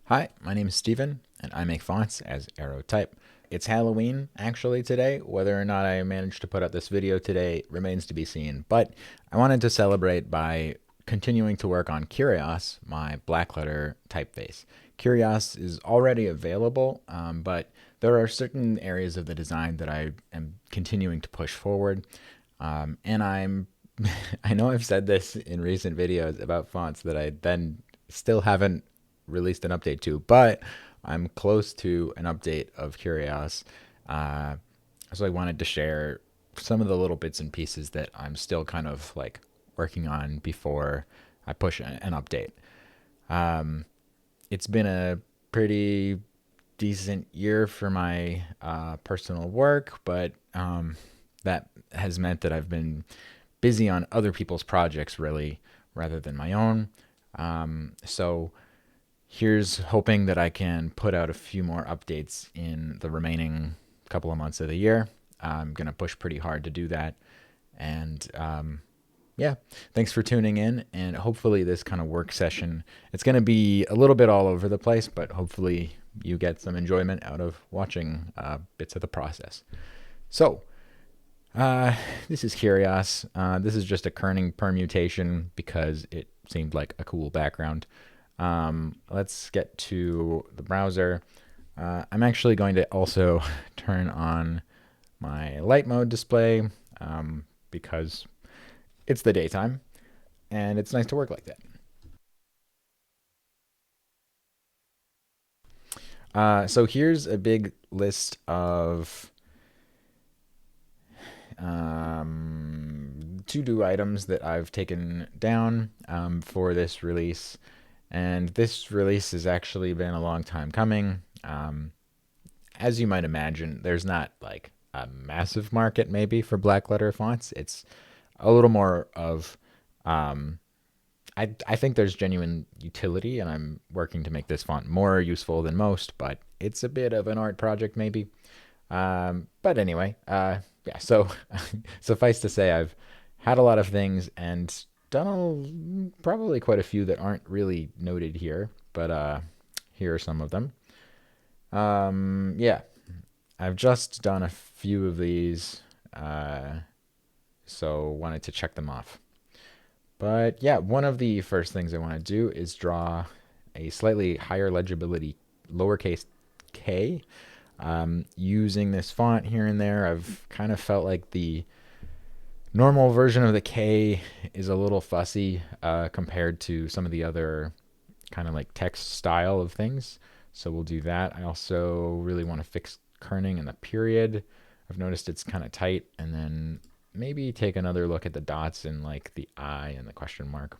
Hi, my name is Steven, and I make fonts as Arrow Type. It's Halloween, actually, today. Whether or not I managed to put out this video today remains to be seen, but I wanted to celebrate by continuing to work on Kyrios, my blackletter typeface. Kyrios is already available, but there are certain areas of the design that I am continuing to push forward, and I know I've said this in recent videos about fonts that I then still haven't released an update to, but I'm close to an update of Kyrios. So I wanted to share some of the little bits and pieces that I'm still kind of like working on before I push an update. It's been a pretty decent year for my personal work, but that has meant that I've been busy on other people's projects really rather than my own. So here's hoping that I can put out a few more updates in the remaining couple of months of the year. I'm going to push pretty hard to do that. And yeah, thanks for tuning in. And hopefully, this kind of work session, it's going to be a little bit all over the place, but hopefully, you get some enjoyment out of watching bits of the process. So, this is Kyrios. This is just a kerning permutation because it seemed like a cool background. Let's get to the browser. I'm actually going to also turn on my light mode display because it's the daytime and it's nice to work like that. So here's a big list of to-do items that I've taken down for this release. And this release has actually been a long time coming. As you might imagine, there's not like a massive market maybe for blackletter fonts. It's a little more of, I think there's genuine utility, and I'm working to make this font more useful than most, but it's a bit of an art project maybe. But anyway, yeah, so suffice to say, I've had a lot of things and done probably quite a few that aren't really noted here, but here are some of them. Yeah, I've just done a few of these, so wanted to check them off. But yeah, one of the first things I want to do is draw a slightly higher legibility lowercase k. Using this font here and there, I've kind of felt like the normal version of the K is a little fussy compared to some of the other kind of like text style of things. So we'll do that. I also really want to fix kerning in the period. I've noticed it's kind of tight, and then maybe take another look at the dots and like the I and the question mark.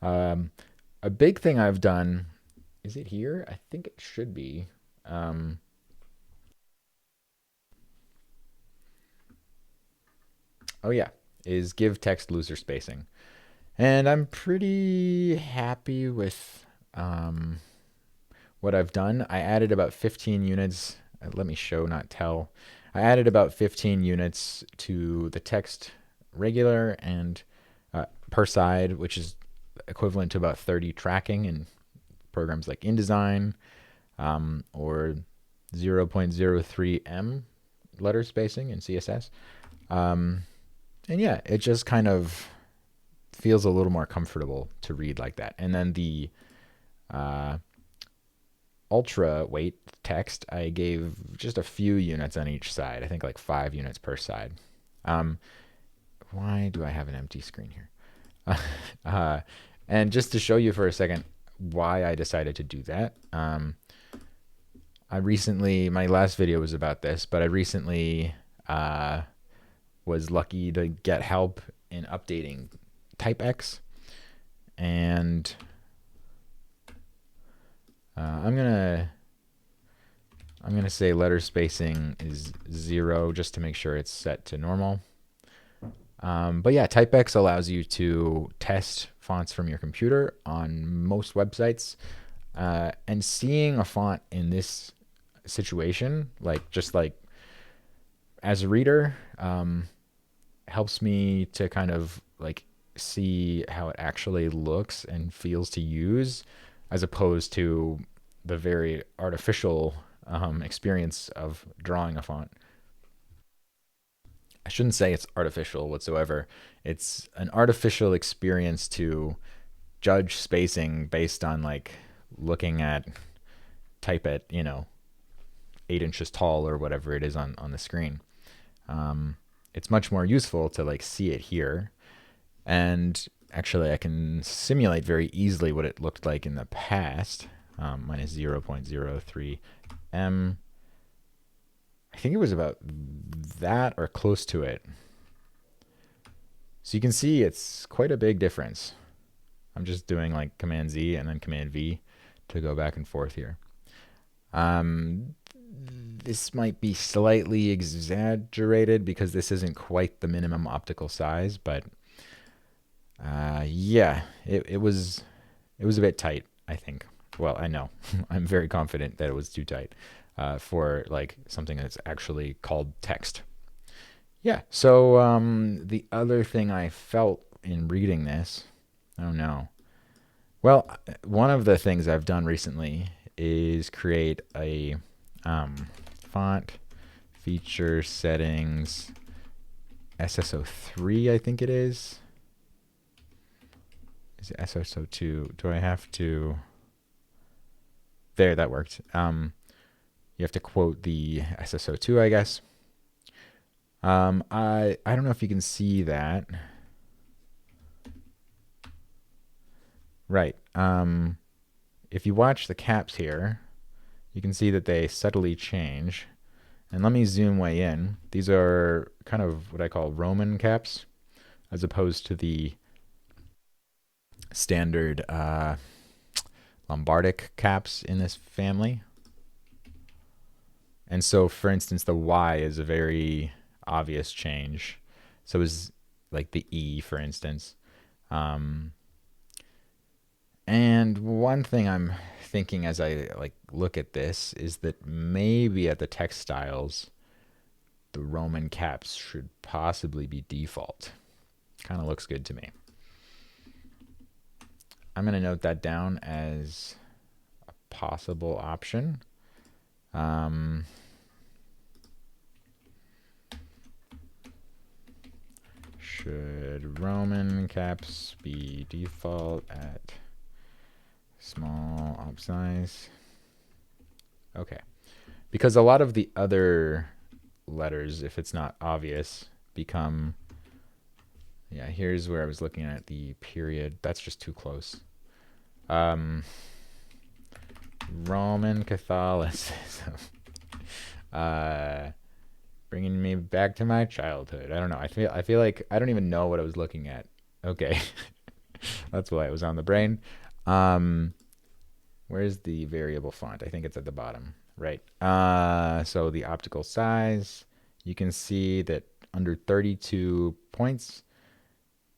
A big thing I've done, is it here? I think it should be. Oh yeah, is give text looser spacing. And I'm pretty happy with what I've done. I added about 15 units. Let me show, not tell. I added about 15 units to the text regular and per side, which is equivalent to about 30 tracking in programs like InDesign or 0.03 letter spacing in CSS. And yeah, it just kind of feels a little more comfortable to read like that. And then the ultra weight text, I gave just a few units on each side. I think like 5 units per side. Why do I have an empty screen here? And just to show you for a second why I decided to do that, I recently, my last video was about this, but I recently was lucky to get help in updating TypeX, and I'm gonna say letter spacing is 0 just to make sure it's set to normal. But yeah, TypeX allows you to test fonts from your computer on most websites, and seeing a font in this situation, like just like as a reader, helps me to kind of like see how it actually looks and feels to use, as opposed to the very artificial experience of drawing a font. I shouldn't say it's artificial whatsoever. It's an artificial experience to judge spacing based on like looking at type at 8 inches tall or whatever it is on the screen. It's much more useful to like see it here, and actually I can simulate very easily what it looked like in the past. Minus 0.03 m. I think it was about that or close to it. So you can see it's quite a big difference. I'm just doing like Command Z and then Command V to go back and forth here. This might be slightly exaggerated because this isn't quite the minimum optical size, but yeah, it was a bit tight, I think. Well, I know. I'm very confident that it was too tight for like something that's actually called text. Yeah, so the other thing I felt in reading this, oh no. Well, one of the things I've done recently is create a font feature settings SSO3, I think it is. Is it SSO2? Do I have to? There, that worked. You have to quote the SSO2, I guess. I don't know if you can see that. Right. If you watch the caps here, you can see that they subtly change. And let me zoom way in. These are kind of what I call Roman caps, as opposed to the standard Lombardic caps in this family. And so, for instance, the Y is a very obvious change. So is like the E, for instance. And one thing I'm thinking as I like look at this is that maybe at the text styles, the Roman caps should possibly be default. Kind of looks good to me. I'm going to note that down as a possible option. Should Roman caps be default at small op size? Okay. Because a lot of the other letters, if it's not obvious, become... Yeah, here's where I was looking at the period. That's just too close. Roman Catholicism. Bringing me back to my childhood. I don't know. I feel like I don't even know what I was looking at. Okay. That's why it was on the brain. Where's the variable font? I think it's at the bottom. Right. So the optical size, you can see that under 32 points,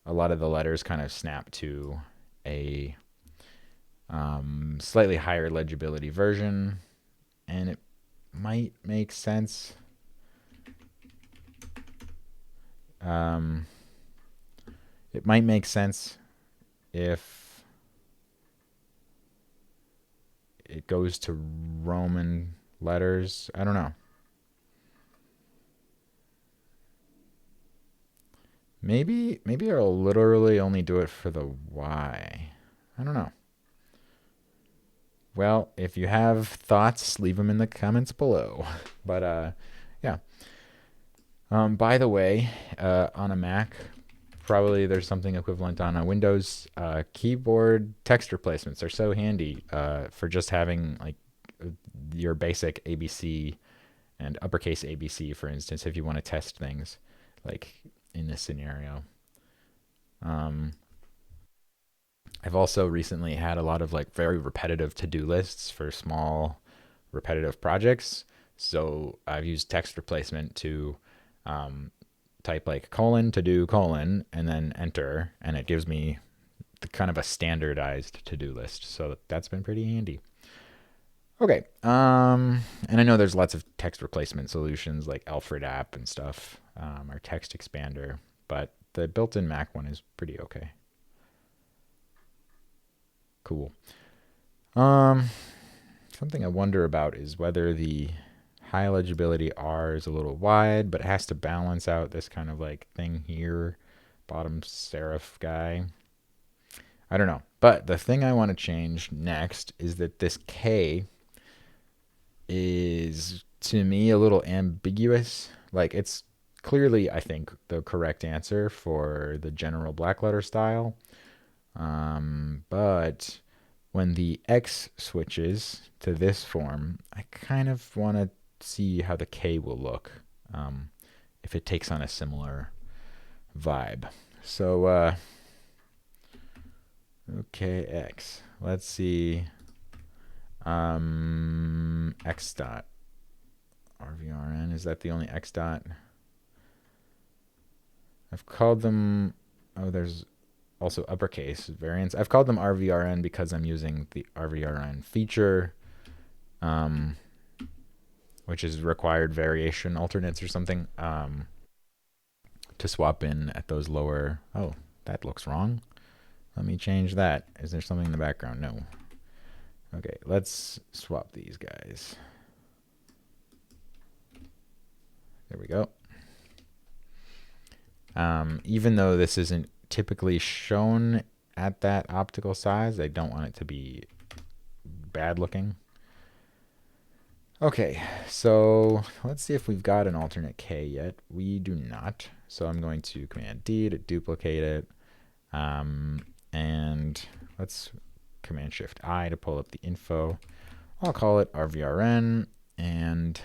a lot of the letters kind of snap to a slightly higher legibility version, and it might make sense. It might make sense if it goes to Roman letters. I don't know. Maybe I'll literally only do it for the Y. I don't know. Well, if you have thoughts, leave them in the comments below. But yeah. By the way, on a Mac, probably there's something equivalent on a Windows. Keyboard text replacements are so handy for just having like your basic ABC and uppercase ABC, for instance, if you want to test things like in this scenario. I've also recently had a lot of like very repetitive to-do lists for small repetitive projects. So I've used text replacement to type like colon to do colon and then enter, and it gives me the kind of a standardized to-do list. So that's been pretty handy. Okay. And I know there's lots of text replacement solutions like Alfred app and stuff, or text expander, but the built-in Mac one is pretty okay. Cool. something I wonder about is whether the high legibility R is a little wide, but it has to balance out this kind of like thing here, bottom serif guy. I don't know. But the thing I want to change next is that this K is, to me, a little ambiguous. Like, it's clearly, I think, the correct answer for the general blackletter style. But when the X switches to this form, I kind of want to see how the K will look if it takes on a similar vibe. So, okay, X. Let's see. X dot. RVRN. Is that the only X dot? I've called them. Oh, there's also uppercase variants. I've called them RVRN because I'm using the RVRN feature, which is required variation alternates or something, to swap in at those lower. Oh, that looks wrong. Let me change that. Is there something in the background? No. Okay, let's swap these guys. There we go. Even though this isn't typically shown at that optical size, I don't want it to be bad looking. Okay, so let's see if we've got an alternate K yet. We do not. So I'm going to Command D to duplicate it. And let's Command Shift I to pull up the info. I'll call it RVRN, and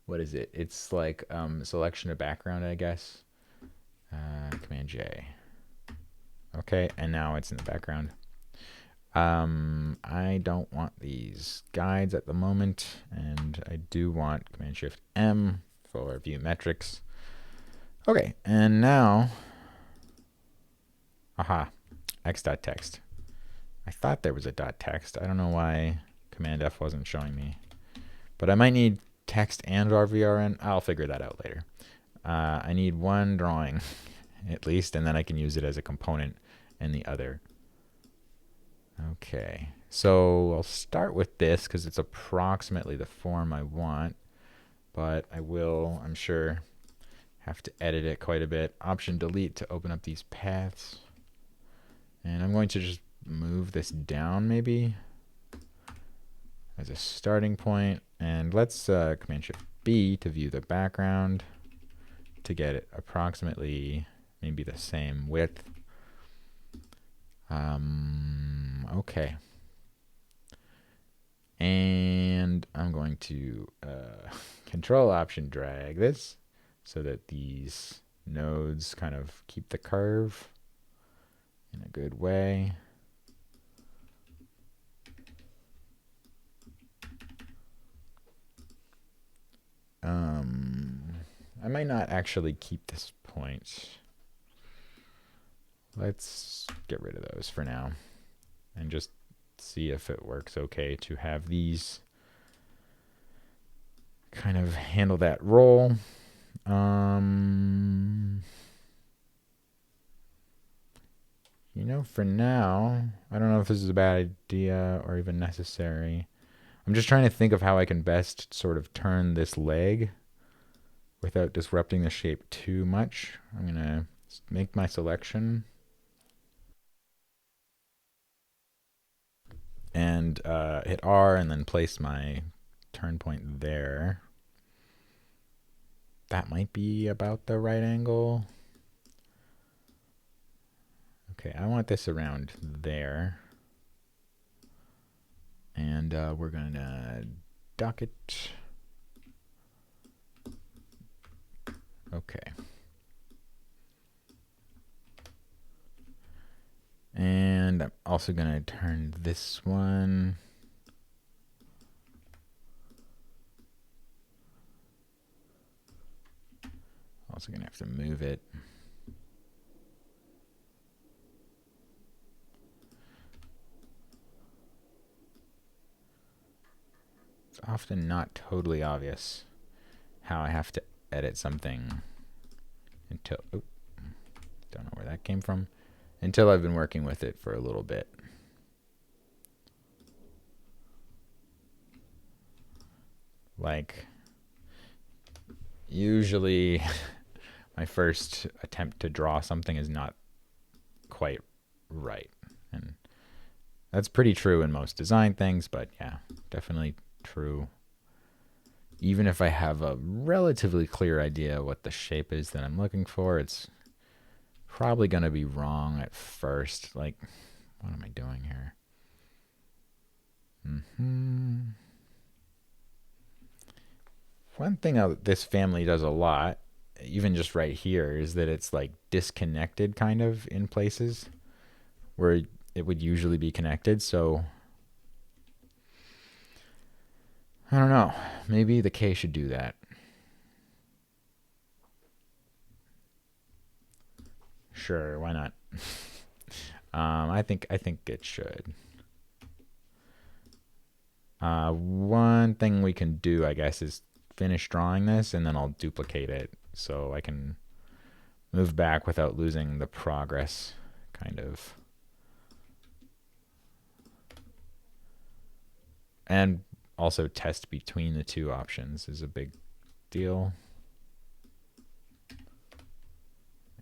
what is it? It's like selection of background, I guess. Command J. Okay, and now it's in the background. I don't want these guides at the moment, and I do want Command Shift M for view metrics. Okay, and now, x.text. I thought there was a .text. I don't know why Command F wasn't showing me, but I might need text and RVRN. I'll figure that out later. I need one drawing at least, and then I can use it as a component in the other. Okay, so I'll start with this because it's approximately the form I want, but I will, I'm sure, have to edit it quite a bit. Option delete to open up these paths. And I'm going to just move this down maybe as a starting point. And let's Command Shift B to view the background to get it approximately maybe the same width. Okay. And I'm going to Control Option drag this so that these nodes kind of keep the curve in a good way. I might not actually keep this point. Let's get rid of those for now and just see if it works okay to have these kind of handle that role. You know, for now, I don't know if this is a bad idea or even necessary. I'm just trying to think of how I can best sort of turn this leg without disrupting the shape too much. I'm going to make my selection and hit R and then place my turn point there. That might be about the right angle. Okay, I want this around there. And we're going to dock it. Okay. And I'm also going to turn this one. Also going to have to move it. It's often not totally obvious how I have to edit something until, don't know where that came from, until I've been working with it for a little bit. Like, usually my first attempt to draw something is not quite right. And that's pretty true in most design things, but yeah, definitely true. Even if I have a relatively clear idea what the shape is that I'm looking for, it's probably going to be wrong at first. Like, what am I doing here? One thing this family does a lot, even just right here, is that it's like disconnected kind of in places where it would usually be connected. So I don't know. Maybe the K should do that. Sure, why not? I think it should. One thing we can do, I guess, is finish drawing this, and then I'll duplicate it so I can move back without losing the progress, kind of. And also test between the two options is a big deal.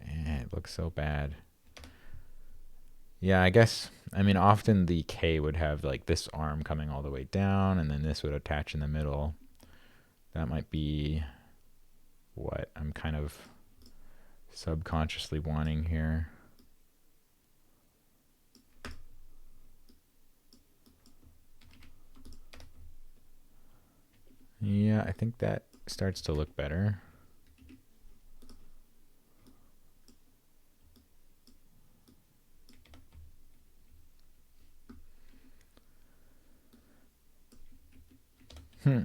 It looks so bad. Yeah, I guess, I mean, often the K would have like this arm coming all the way down, and then this would attach in the middle. That might be what I'm kind of subconsciously wanting here. Yeah, I think that starts to look better. Hmm.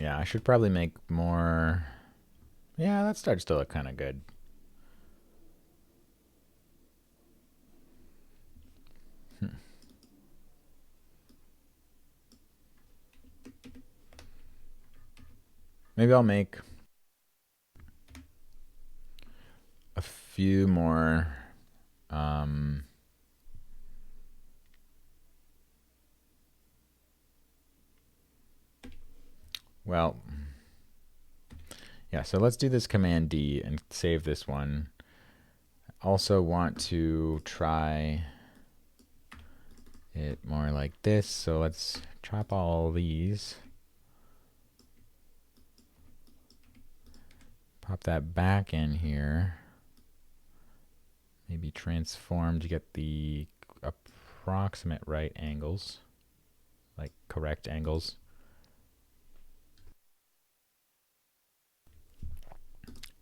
Yeah, I should probably make more. Yeah, that starts to look kind of good. Maybe I'll make a few more. Well, yeah, so let's do this Command D and save this one. Also want to try it more like this, so let's chop all these. Pop that back in here. Maybe transform to get the approximate right angles, like correct angles.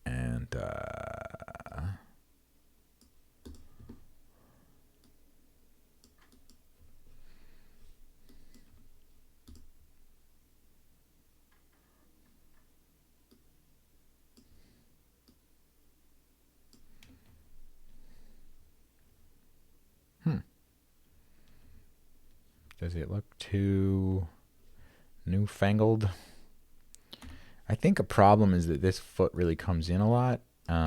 And does it look too newfangled? I think a problem is that this foot really comes in a lot,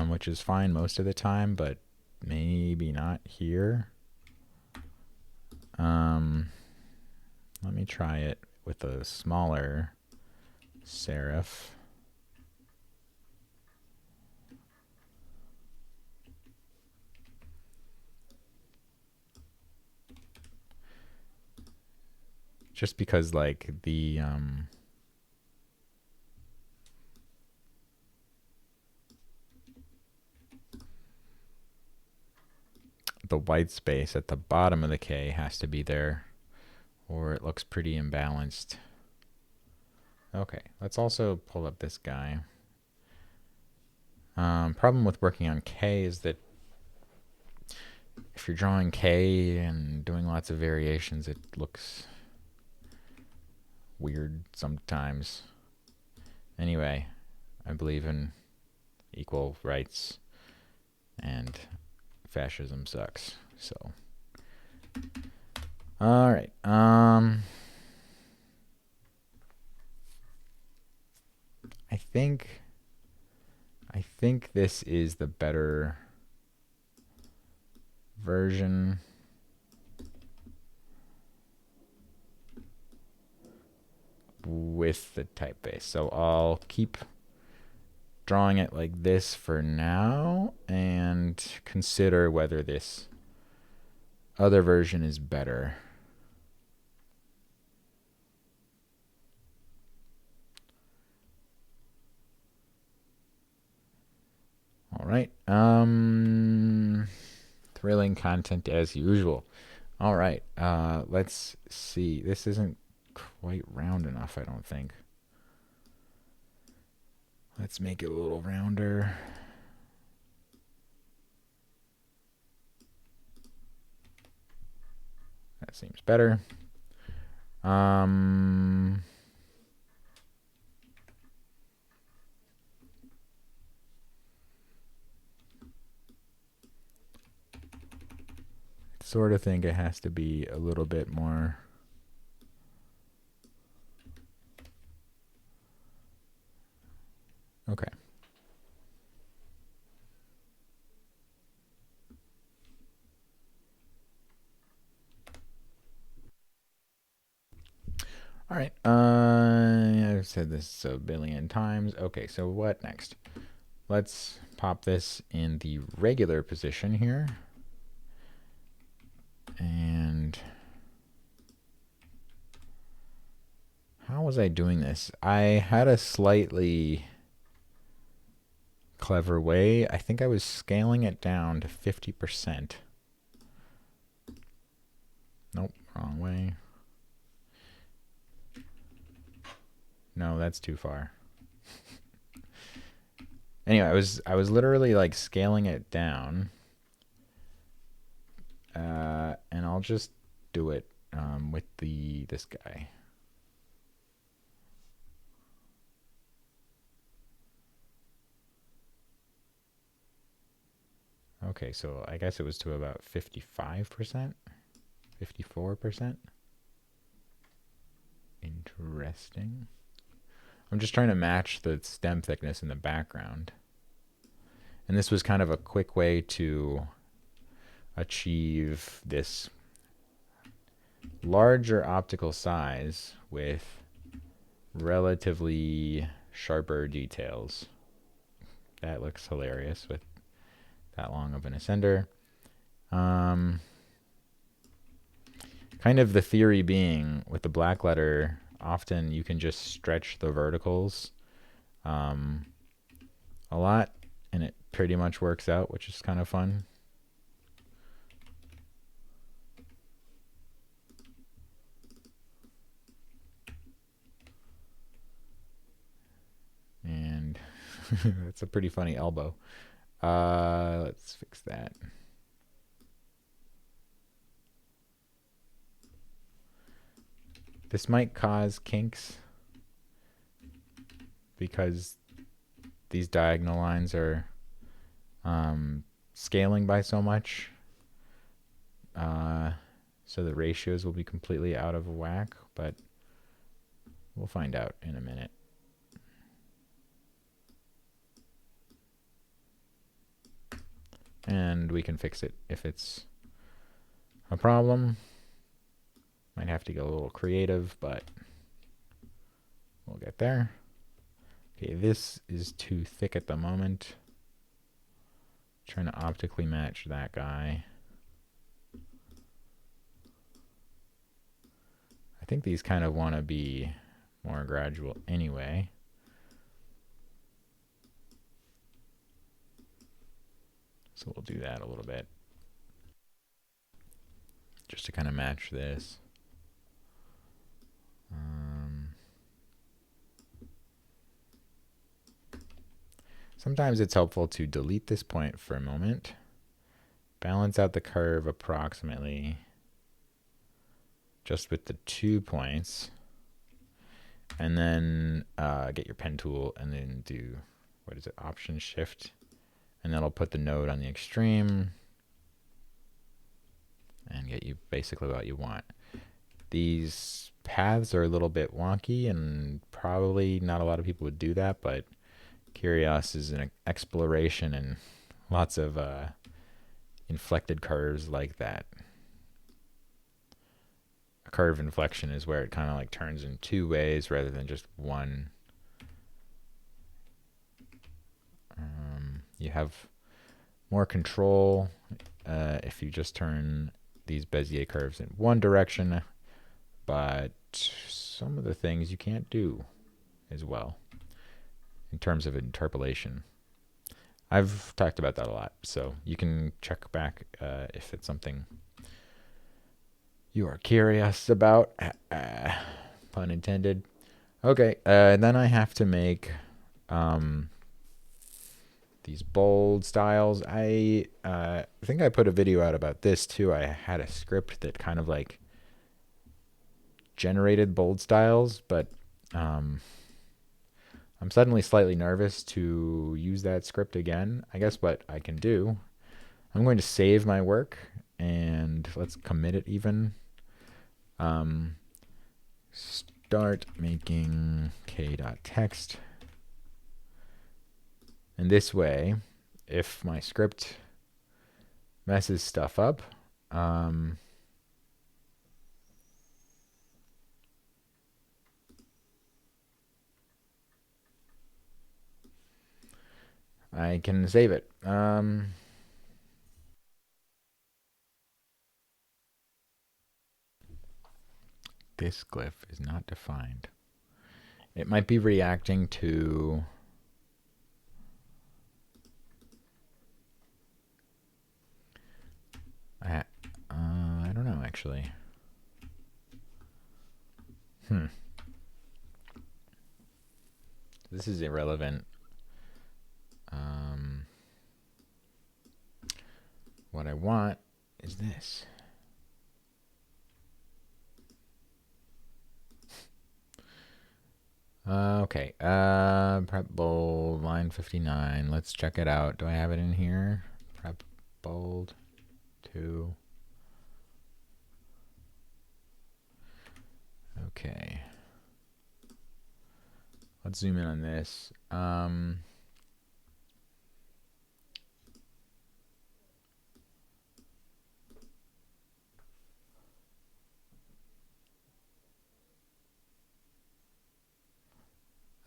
which is fine most of the time, but maybe not here. Let me try it with a smaller serif. Just because like the white space at the bottom of the K has to be there, or it looks pretty imbalanced. Okay, let's also pull up this guy. Problem with working on K is that if you're drawing K and doing lots of variations, it looks weird sometimes. Anyway, I believe in equal rights, and fascism sucks. So, all right. I think this is the better version. With the typeface. So I'll keep drawing it like this for now and consider whether this other version is better. All right. Thrilling content as usual. All right. Let's see. This isn't quite round enough, I don't think. Let's make it a little rounder. That seems better. Sort of think it has to be a little bit more. Okay. All right. I've said this a billion times. Okay, so what next? Let's pop this in the regular position here. And how was I doing this? I had a slightly clever way. I think I was scaling it down to 50%. Nope, wrong way. No, that's too far. Anyway, I was literally like scaling it down. And I'll just do it with this guy. Okay, so I guess it was to about 55%, 54%. Interesting. I'm just trying to match the stem thickness in the background. And this was kind of a quick way to achieve this larger optical size with relatively sharper details. That looks hilarious with that long of an ascender. Kind of the theory being with the blackletter, often you can just stretch the verticals a lot, and it pretty much works out, which is kind of fun. And that's a pretty funny elbow. Let's fix that. This might cause kinks because these diagonal lines are scaling by so much. So the ratios will be completely out of whack, but we'll find out in a minute. And we can fix it if it's a problem. Might have to get a little creative, but we'll get there. Okay, this is too thick at the moment. Trying to optically match that guy. I think these kind of want to be more gradual anyway. So we'll do that a little bit. Just to kind of match this. Sometimes it's helpful to delete this point for a moment. Balance out the curve approximately just with the 2 points. And then get your pen tool and then do, what is it, Option Shift. And that'll put the node on the extreme and get you basically what you want. These paths are a little bit wonky, and probably not a lot of people would do that, but Kyrios is an exploration and lots of inflected curves like that. A curve inflection is where it kind of like turns in two ways rather than just one. You have more control if you just turn these Bezier curves in one direction, but some of the things you can't do as well in terms of interpolation. I've talked about that a lot, so you can check back if it's something you are curious about. Pun intended. Okay, then I have to make these bold styles. I think I put a video out about this too. I had a script that kind of like generated bold styles, but I'm suddenly slightly nervous to use that script again. I guess what I can do, I'm going to save my work and let's commit it even. Start making k.text. And this way, if my script messes stuff up, I can save it. This glyph is not defined. It might be reacting to I don't know actually. This is irrelevant. What I want is this. Okay. Prep bold, line 59. Let's check it out. Do I have it in here? Prep bold 2. Okay. Let's zoom in on this.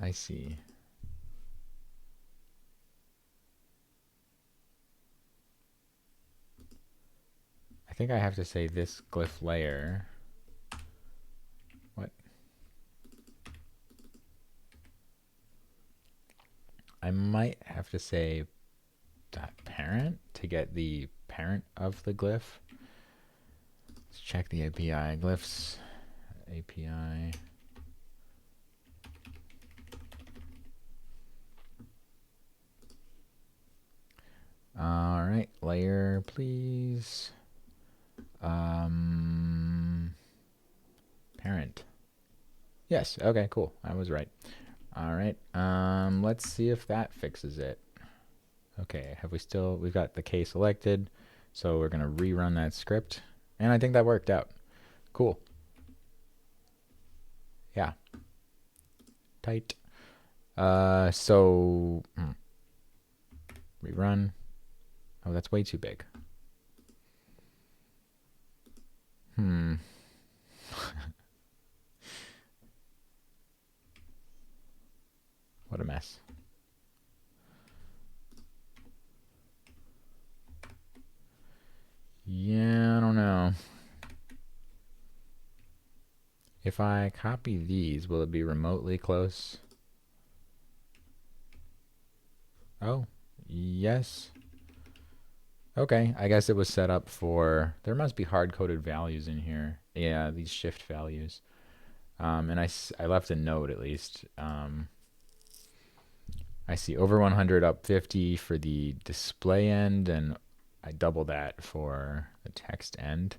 I see. I think I have to say this glyph layer. What? I might have to say .parent to get the parent of the glyph. Let's check the API. Glyphs API. All right, layer, please. Parent. Yes. Okay. Cool. I was right. All right. Let's see if that fixes it. Okay. We've got the K selected, so we're gonna rerun that script, and I think that worked out. Cool. Yeah. Tight. Rerun. Oh, that's way too big. What a mess. Yeah, I don't know. If I copy these, will it be remotely close? Oh, yes. Okay, I guess it was set up for, there must be hard-coded values in here. Yeah, these shift values. And I left a note at least. I see over 100 up 50 for the display end, and I double that for the text end.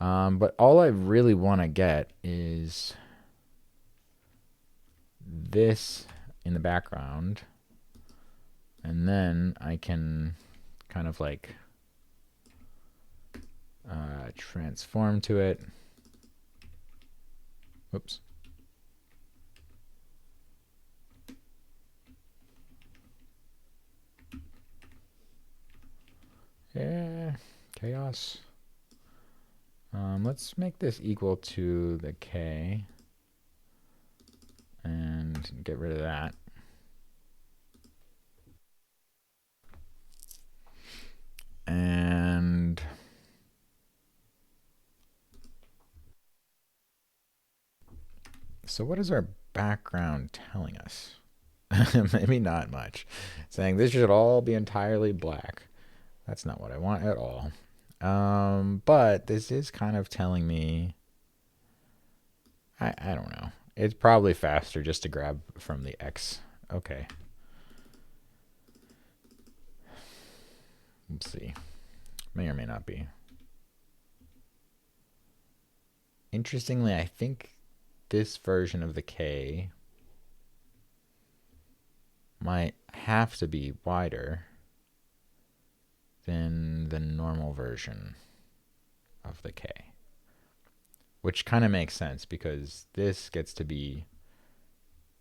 But all I really want to get is this in the background, and then I can kind of like transform to it. Whoops. Yeah, chaos. Let's make this equal to the K and get rid of that. And so what is our background telling us? Maybe not much. Saying this should all be entirely black. That's not what I want at all. But this is kind of telling me, I don't know. It's probably faster just to grab from the X. Okay. Let's see. May or may not be. Interestingly, I think this version of the K might have to be wider than the normal version of the K. Which kind of makes sense because this gets to be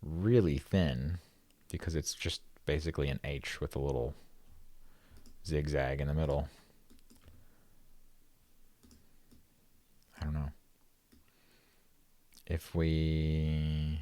really thin because it's just basically an H with a little zigzag in the middle. I don't know. If we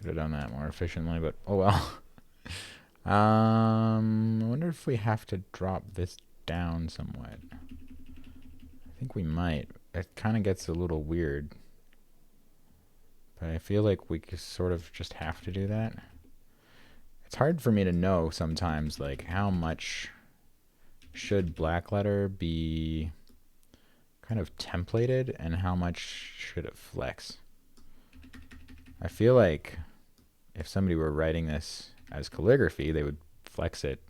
could have done that more efficiently, but oh well. I wonder if we have to drop this down somewhat. I think we might. It kind of gets a little weird. But I feel like we sort of just have to do that. It's hard for me to know sometimes, like, how much should blackletter be kind of templated and how much should it flex. I feel like if somebody were writing this as calligraphy, they would flex it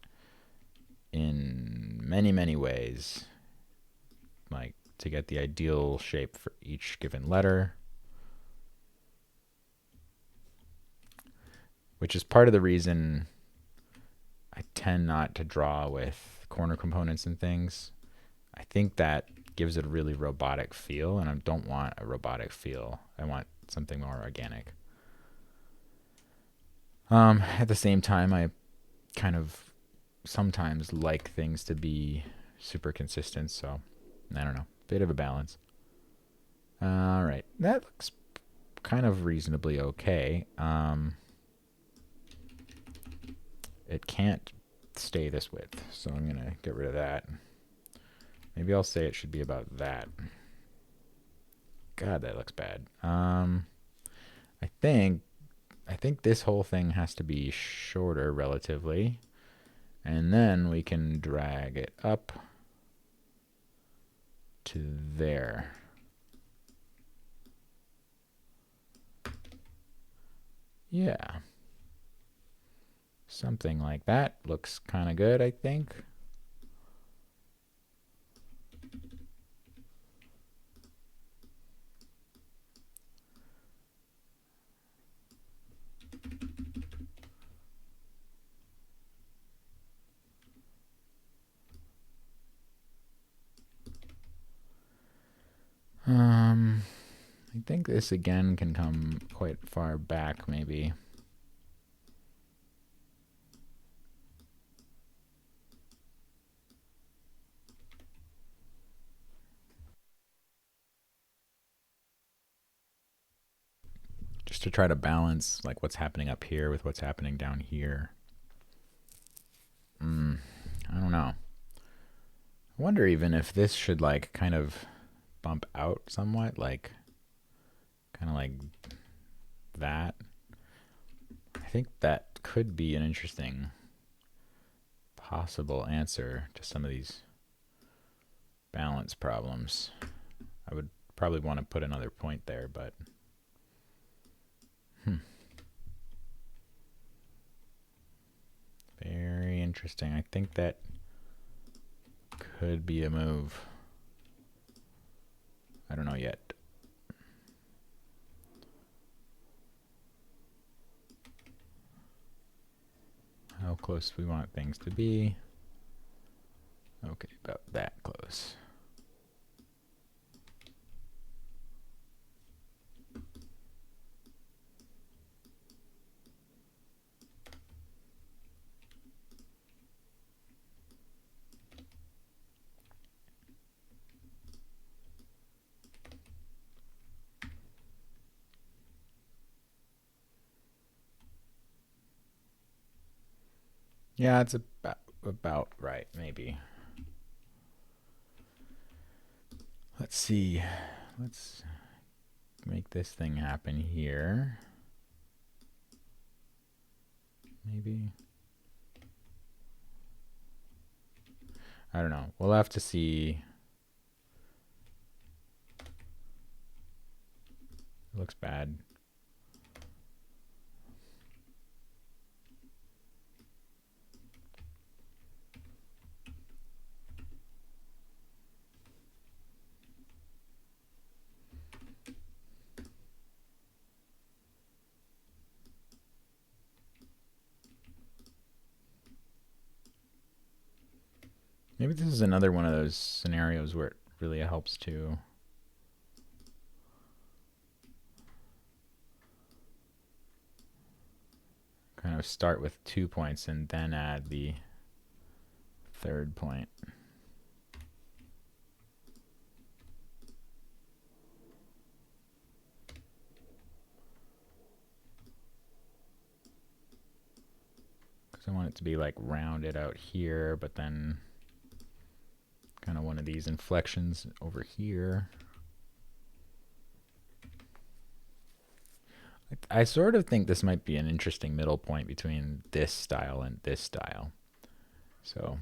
in many, many ways, like to get the ideal shape for each given letter, which is part of the reason I tend not to draw with corner components and things. I think that gives it a really robotic feel, and I don't want a robotic feel. I want something more organic. At the same time, I kind of sometimes like things to be super consistent, so I don't know. Bit of a balance. All right, that looks kind of reasonably okay. It can't stay this width, so I'm gonna get rid of that. Maybe I'll say it should be about that. God, that looks bad. I think this whole thing has to be shorter relatively, and then we can drag it up to there. Yeah. Something like that looks kind of good, I think. I think this again can come quite far back, maybe. Just to try to balance like what's happening up here with what's happening down here. I don't know. I wonder even if this should like kind of bump out somewhat, like kind of like that. I think that could be an interesting possible answer to some of these balance problems. I would probably want to put another point there, but very interesting. I think that could be a move. I don't know yet. How close we want things to be. Okay, about that close. Yeah, it's about right, maybe. Let's see. Let's make this thing happen here. Maybe. I don't know. We'll have to see. It looks bad. Maybe this is another one of those scenarios where it really helps to kind of start with 2 points and then add the third point. Because I want it to be like rounded out here, but then kind of one of these inflections over here. I sort of think this might be an interesting middle point between this style and this style. So,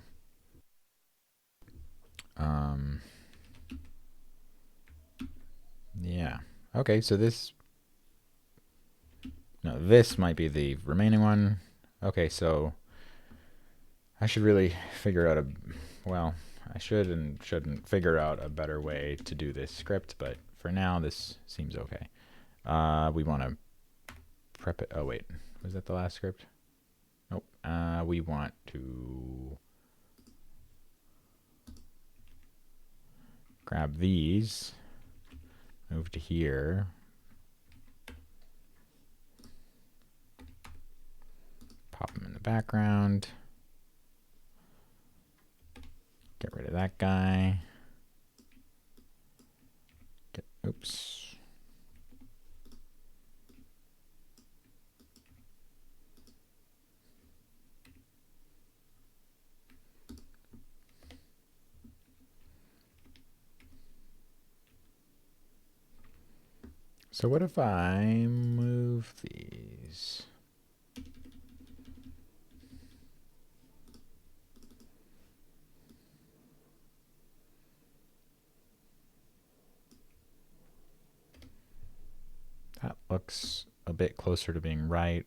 yeah. Okay, so this might be the remaining one. Okay, so I should really figure out I should and shouldn't figure out a better way to do this script, but for now this seems okay. We want to prep it. Oh wait, was that the last script? Nope. We want to grab these, move to here, pop them in the background, get rid of that guy. Oops. So what if I move these? That looks a bit closer to being right.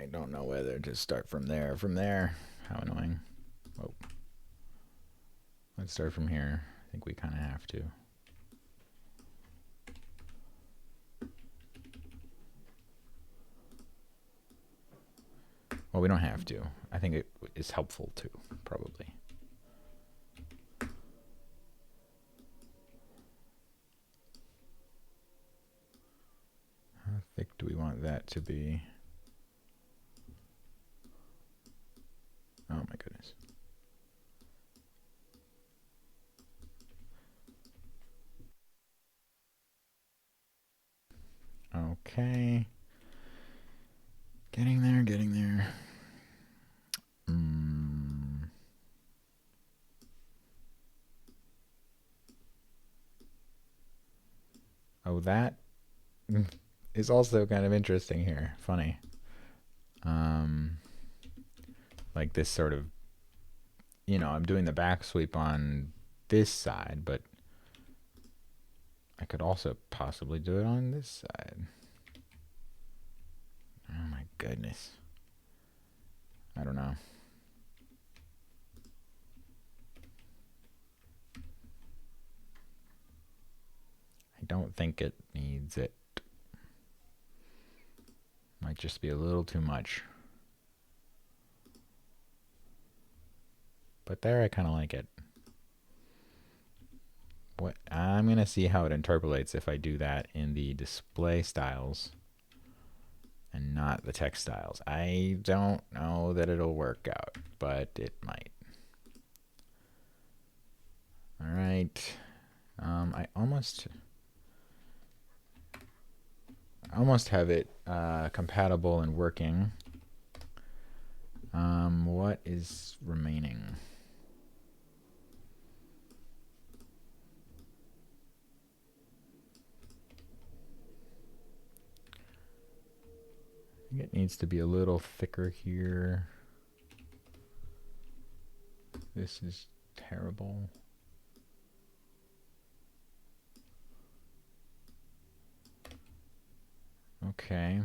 I don't know whether to start from there. From there. How annoying. Oh. Let's start from here. I think we kind of have to. Well, we don't have to. I think it is helpful too, probably. How thick do we want that to be? Oh my goodness. Okay. Getting there, getting there. Oh, that is also kind of interesting here. Funny. Like this sort of, you know, I'm doing the back sweep on this side, but I could also possibly do it on this side. Oh my goodness. I don't know. I don't think it needs it. Might just be a little too much. But there I kind of like it. What I'm going to see how it interpolates if I do that in the display styles and not the text styles. I don't know that it'll work out, but it might. All right. I almost have it compatible and working. What is remaining? I think it needs to be a little thicker here. This is terrible. Okay.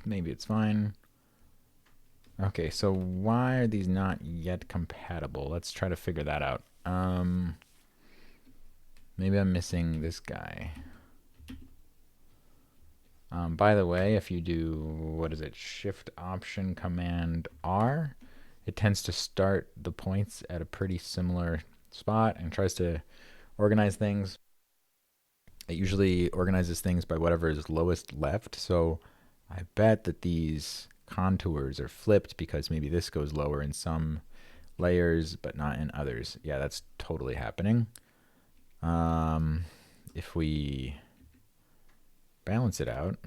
Maybe it's fine. Okay, so why are these not yet compatible? Let's try to figure that out. Maybe I'm missing this guy. By the way, if you do, what is it, Shift Option Command R, it tends to start the points at a pretty similar spot and tries to organize things. It usually organizes things by whatever is lowest left, so I bet that these contours are flipped because maybe this goes lower in some layers but not in others. Yeah, that's totally happening. If we balance it out,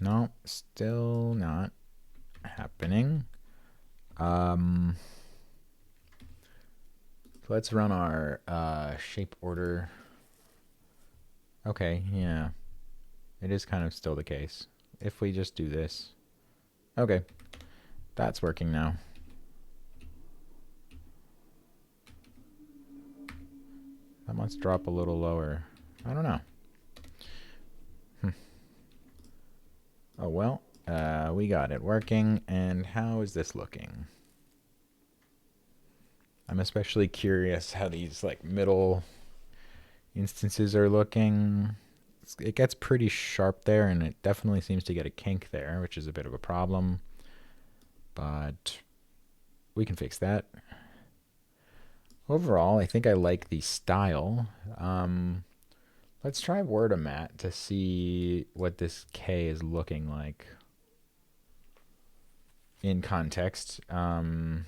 no, still not happening. Let's run our shape order. Okay, yeah. It is kind of still the case. If we just do this. Okay. That's working now. That must drop a little lower. I don't know. Oh well, we got it working. And how is this looking? I'm especially curious how these like middle instances are looking. It gets pretty sharp there, and it definitely seems to get a kink there, which is a bit of a problem. But we can fix that. Overall, I think I like the style. Let's try Word-O-Mat to see what this K is looking like. in context, we're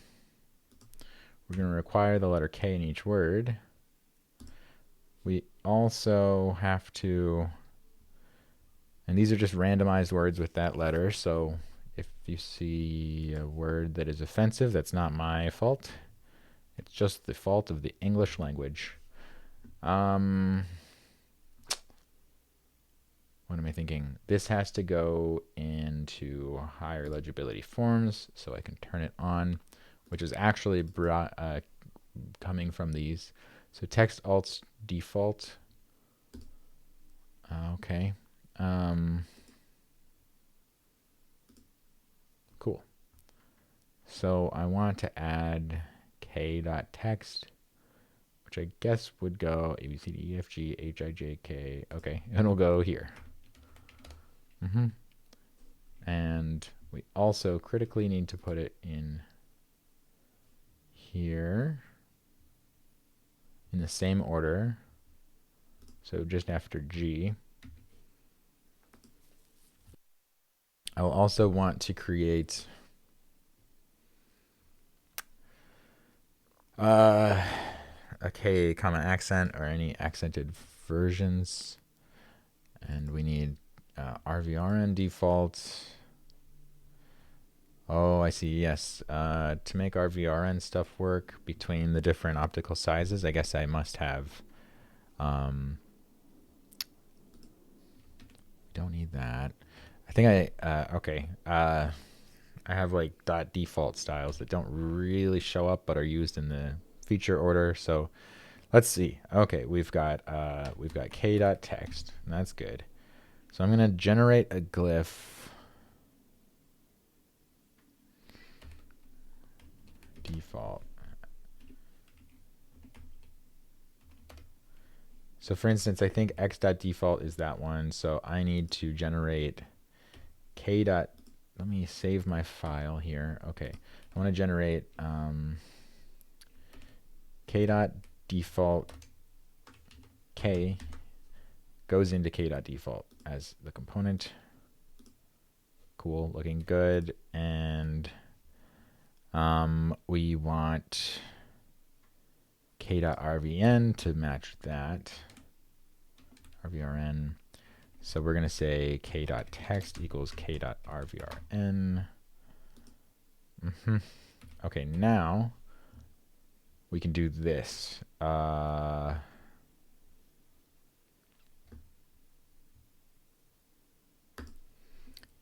going to require the letter K in each word. We also have to, and these are just randomized words with that letter, so if you see a word that is offensive, that's not my fault. It's just the fault of the English language. What am I thinking? This has to go into higher legibility forms, so I can turn it on, which is actually coming from these. So text alts default. Okay. Cool. So I want to add k.text, which I guess would go A, B, C, D, E, F, G, H, I, J, K. Okay, and it'll go here. And we also critically need to put it in here in the same order. So just after G. I'll also want to create a K, comma accent or any accented versions. And we need RVRN default. Oh, I see. Yes. To make RVRN stuff work between the different optical sizes, I guess I must have. Don't need that. I think okay. I have like .default styles that don't really show up but are used in the feature order. So let's see. Okay, we've got k.text, and that's good. So I'm gonna generate a glyph default. So for instance, I think x.default is that one. So I need to generate k. Let me save my file here. Okay, I want to generate k.default. K goes into k.default as the component. Cool, looking good. And we want k.rvn to match that. RVRN. So we're going to say k.text equals k.rvrn. Okay, now we can do this.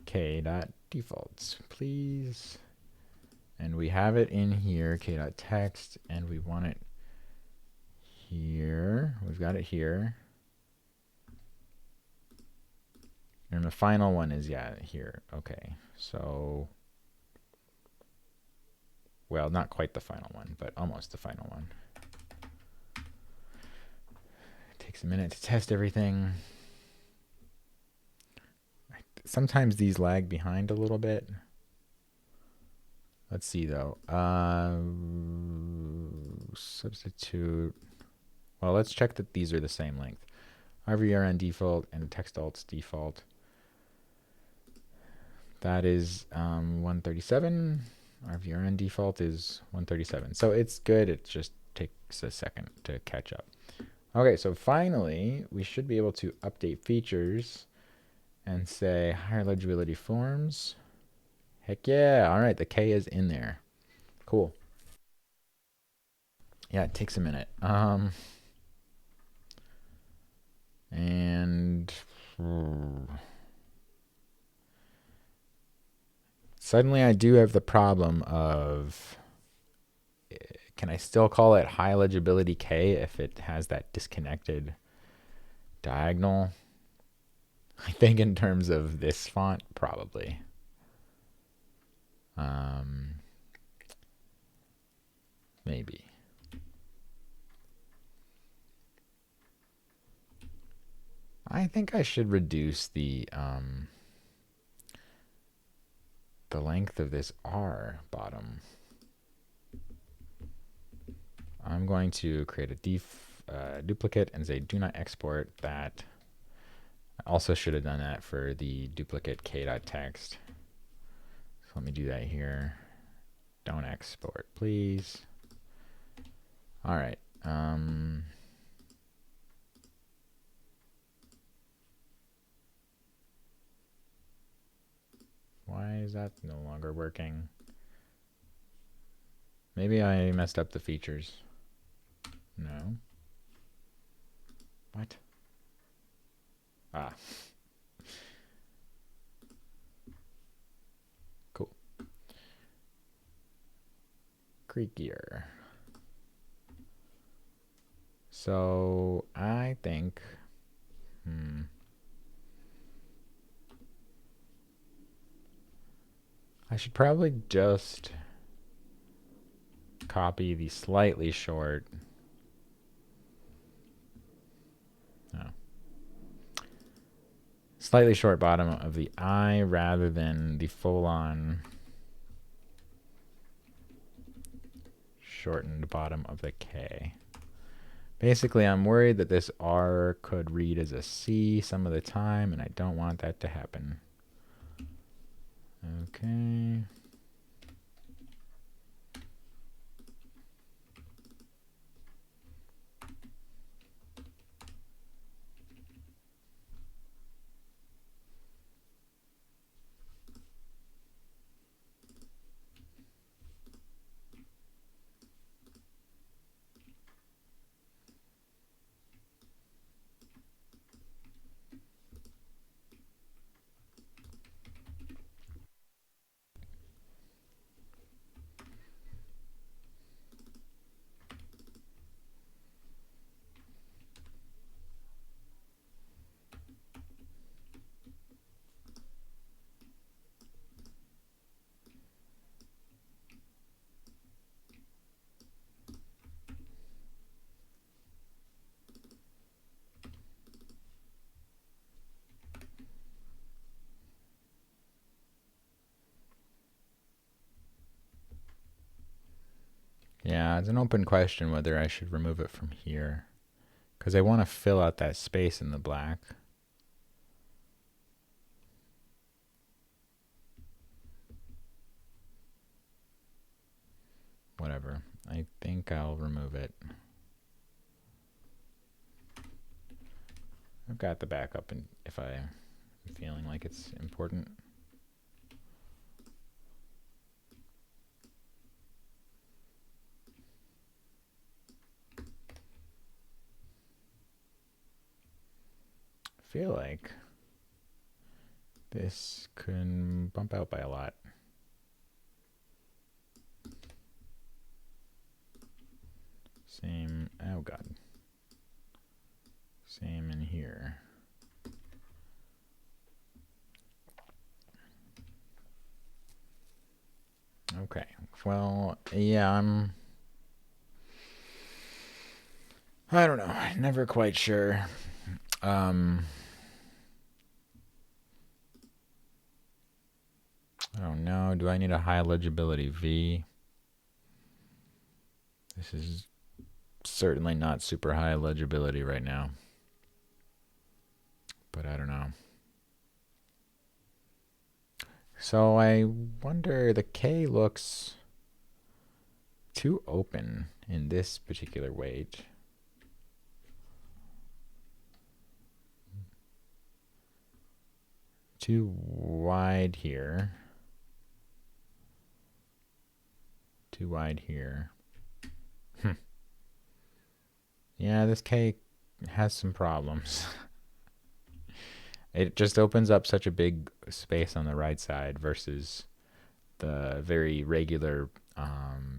K.defaults, please. And we have it in here, k.text, and we want it here. We've got it here. And the final one is, yeah, here. Okay, so, well, not quite the final one, but almost the final one. It takes a minute to test everything. Sometimes these lag behind a little bit. Let's see, though. Substitute. Well, let's check that these are the same length. RVRN default and text alts default. That is 137. RVRN default is 137. So it's good. It just takes a second to catch up. Okay, so finally, we should be able to update features and say higher legibility forms. Heck yeah. All right, the K is in there. Cool. Yeah, it takes a minute. And suddenly I do have the problem of, can I still call it high legibility K if it has that disconnected diagonal? I think in terms of this font, probably. Maybe. I think I should reduce the length of this R bottom. I'm going to create a duplicate and say do not export that. I also should have done that for the duplicate k.text. So let me do that here. Don't export, please. All right. Why is that no longer working? Maybe I messed up the features. No. What? Ah. Cool. Creakier. So I think, I should probably just copy the slightly short. Oh. Slightly short bottom of the I rather than the full-on shortened bottom of the K. Basically, I'm worried that this R could read as a C some of the time, and I don't want that to happen. Okay. Yeah, it's an open question whether I should remove it from here, because I want to fill out that space in the black. Whatever. I think I'll remove it. I've got the backup and if I'm feeling like it's important. I feel like this can bump out by a lot. Same, oh god. Same in here. Okay, well, yeah, I don't know, never quite sure. I don't know, do I need a high legibility V? This is certainly not super high legibility right now. But I don't know. So I wonder, the K looks too open in this particular weight. Too wide here. Too wide here. Yeah, this K has some problems. It just opens up such a big space on the right side versus the very regular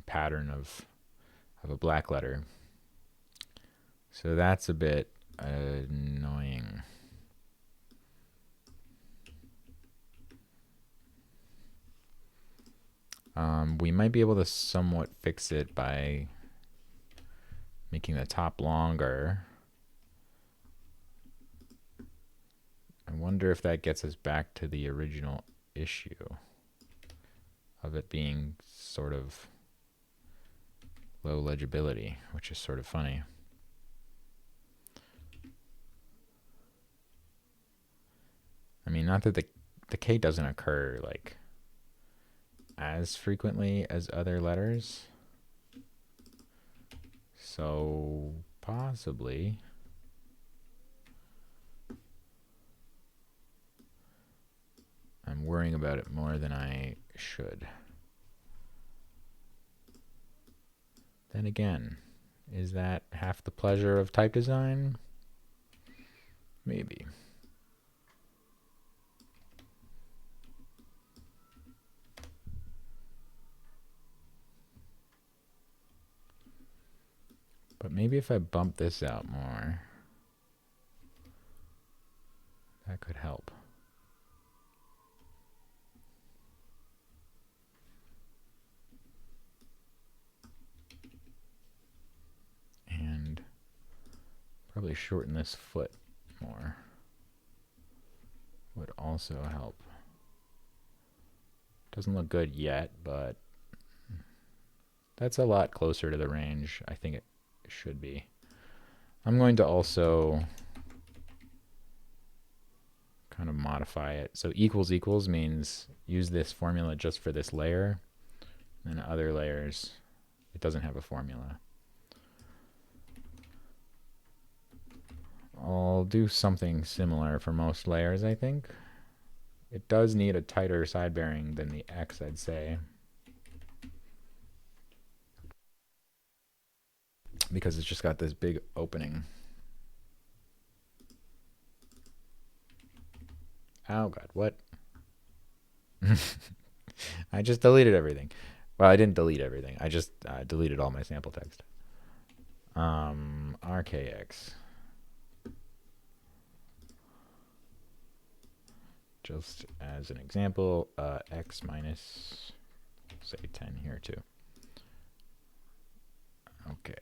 pattern of a black letter. So that's a bit annoying. We might be able to somewhat fix it by making the top longer. I wonder if that gets us back to the original issue of it being sort of low legibility, which is sort of funny. I mean, not that the K doesn't occur like as frequently as other letters. So possibly I'm worrying about it more than I should. Then again, is that half the pleasure of type design? Maybe. But maybe if I bump this out more, that could help. And probably shorten this foot more would also help. Doesn't look good yet, but that's a lot closer to the range I think it should be. I'm going to also kind of modify it. So equals equals means use this formula just for this layer, and other layers it doesn't have a formula. I'll do something similar for most layers, I think. It does need a tighter side bearing than the X, I'd say, because it's just got this big opening. Oh god, what? I just deleted everything. Well, I didn't delete everything. I just deleted all my sample text. RKX. Just as an example, X minus, say 10 here too. Okay.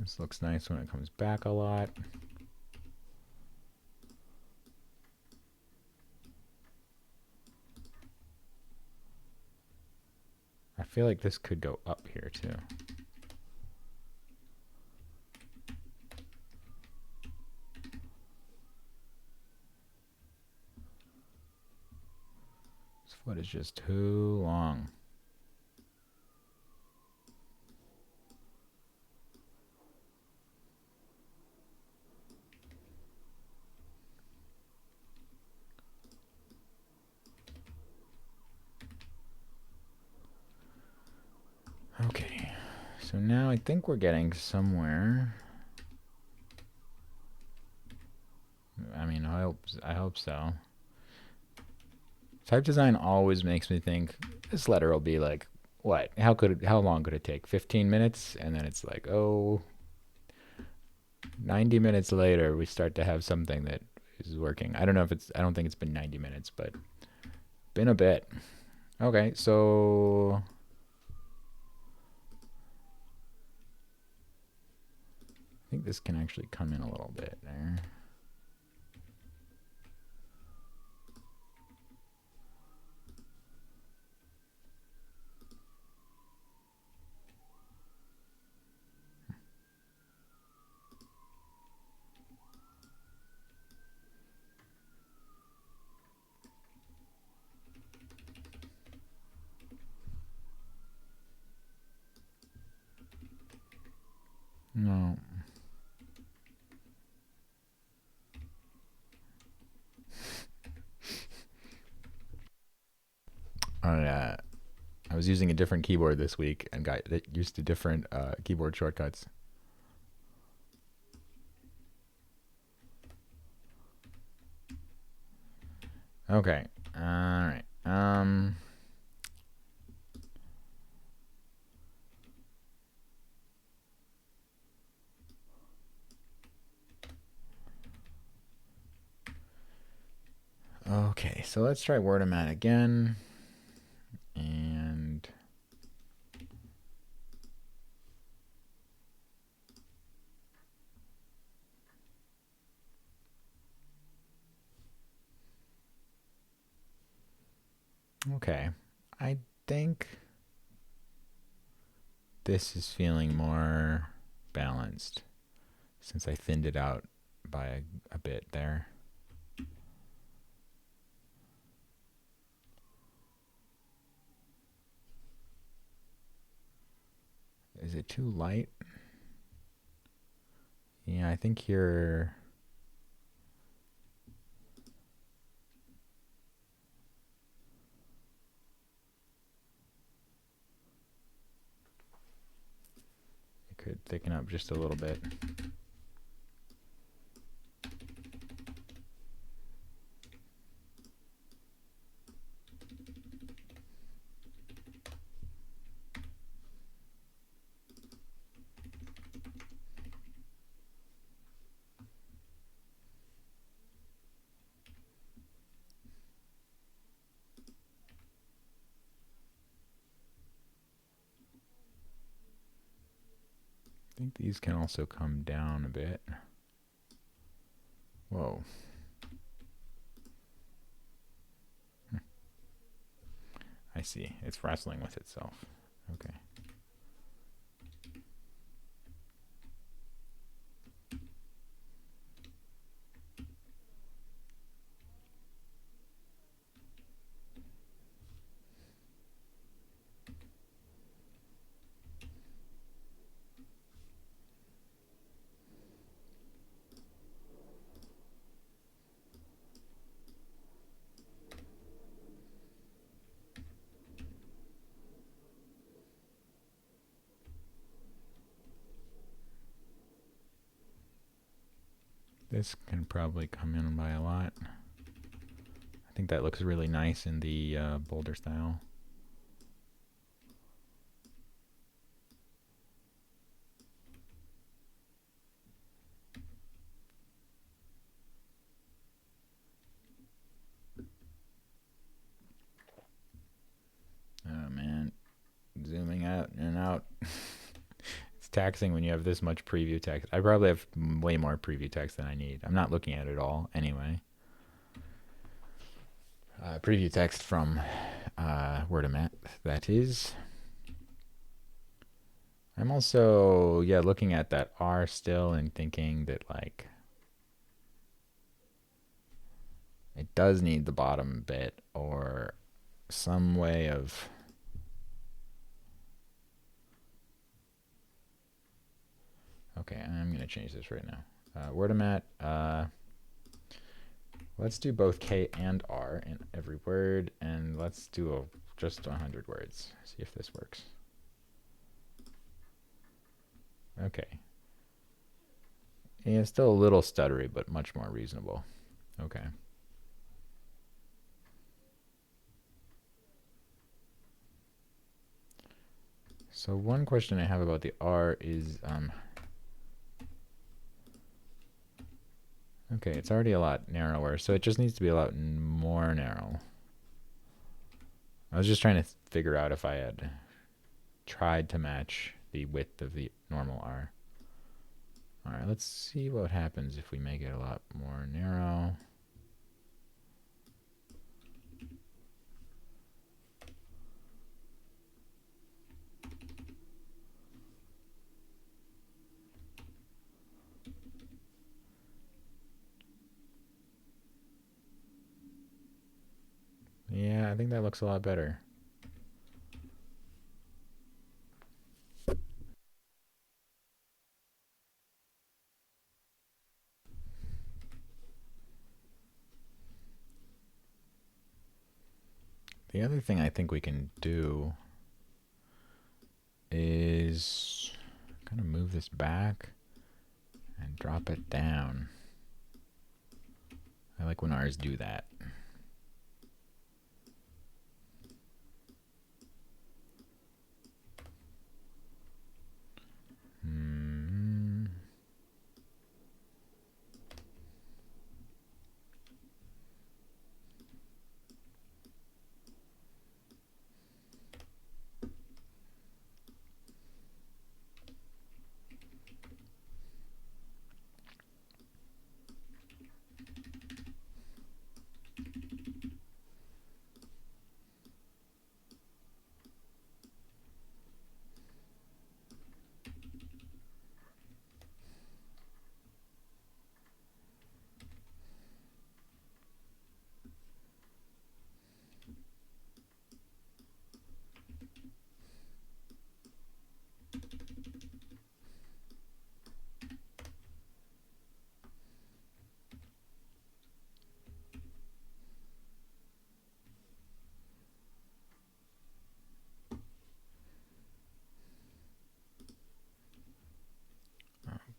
This looks nice when it comes back a lot. I feel like this could go up here too. This foot is just too long. Okay, so now I think we're getting somewhere. I mean, I hope so. Type design always makes me think this letter will be like, what? How long could it take? 15 minutes? And then it's like, oh, 90 minutes later, we start to have something that is working. I don't know if I don't think it's been 90 minutes, but been a bit. Okay, so I think this can actually come in a little bit there. No. I was using a different keyboard this week and got used to different keyboard shortcuts. Okay. All right. Okay, so let's try Wordamat again. And okay, I think this is feeling more balanced since I thinned it out by a bit there. Is it too light? Yeah, I think here. It could thicken up just a little bit. I think these can also come down a bit. Whoa. I see. It's wrestling with itself. Okay. This can probably come in by a lot. I think that looks really nice in the boulder style. Oh man, zooming out and out. It's taxing when you have this much preview text. I probably have way more preview text than I need. I'm not looking at it all anyway. Preview text from Wordamat, that is. I'm also, yeah, looking at that R still and thinking that, like, it does need the bottom bit or some way of... Okay, I'm going to change this right now. Wordamat, let's do both K and R in every word, and let's do just 100 words. See if this works. Okay. Yeah, still a little stuttery, but much more reasonable. Okay. So one question I have about the R is, okay, it's already a lot narrower, so it just needs to be a lot more narrow. I was just trying to figure out if I had tried to match the width of the normal R. Alright, let's see what happens if we make it a lot more narrow. Yeah, I think that looks a lot better. The other thing I think we can do is I'm gonna move this back and drop it down. I like when ours do that.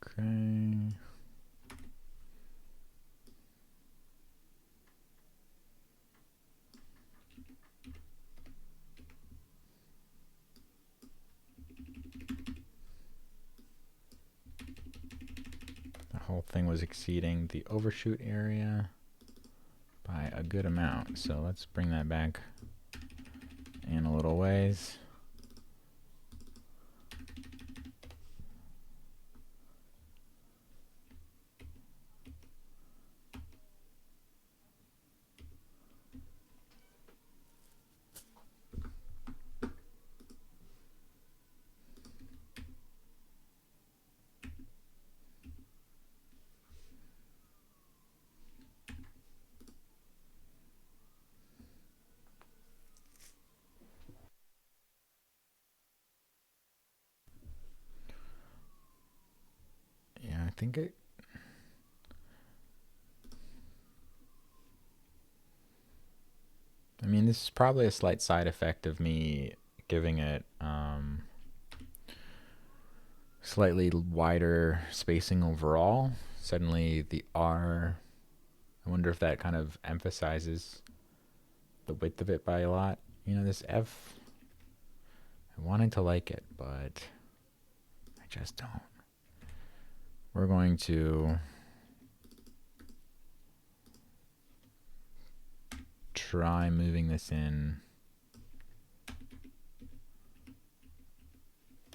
Okay. The whole thing was exceeding the overshoot area by a good amount. So let's bring that back in a little ways. Yeah, I think it. I mean, this is probably a slight side effect of me giving it slightly wider spacing overall. Suddenly the R, I wonder if that kind of emphasizes the width of it by a lot. You know, this F, I wanted to like it, but I just don't. We're going to try moving this in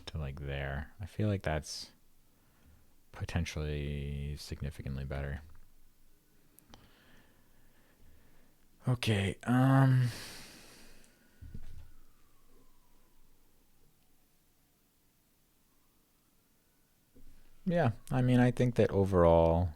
to like there. I feel like that's potentially significantly better. Okay, yeah, I mean, I think that overall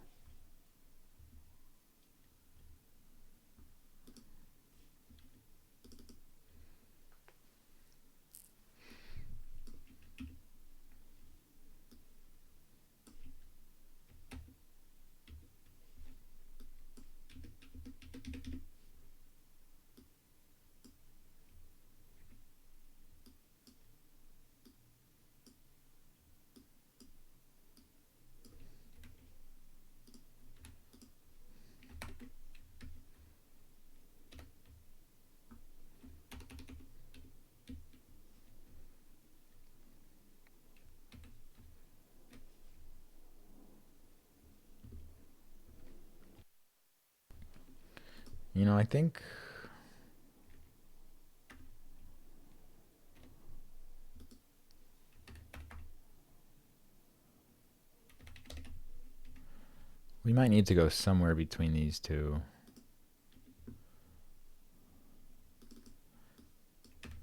you know, I think we might need to go somewhere between these two,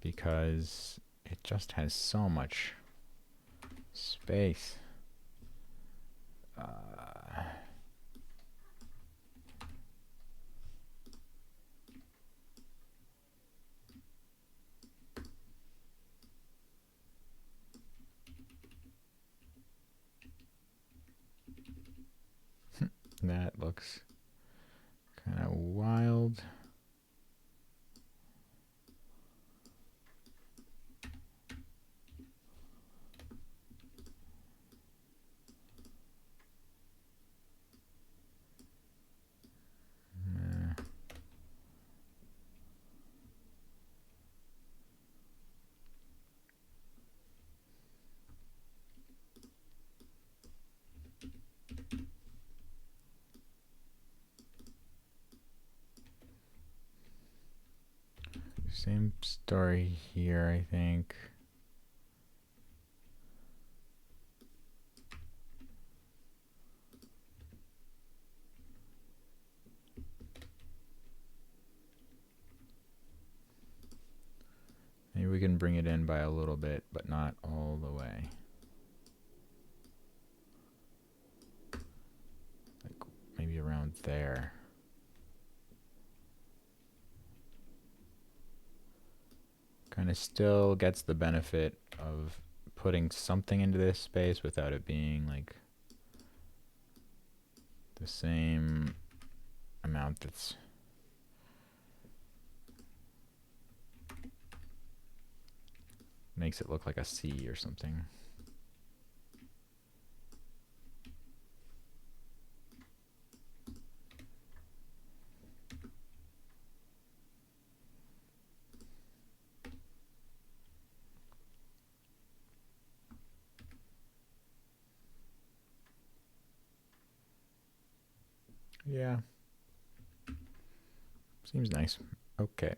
because it just has so much space. That looks kind of wild. Same story here, I think. Maybe we can bring it in by a little bit, but not all the way. Like maybe around there. Kind of still gets the benefit of putting something into this space without it being like the same amount that's makes it look like a C or something. Yeah. Seems nice. Okay.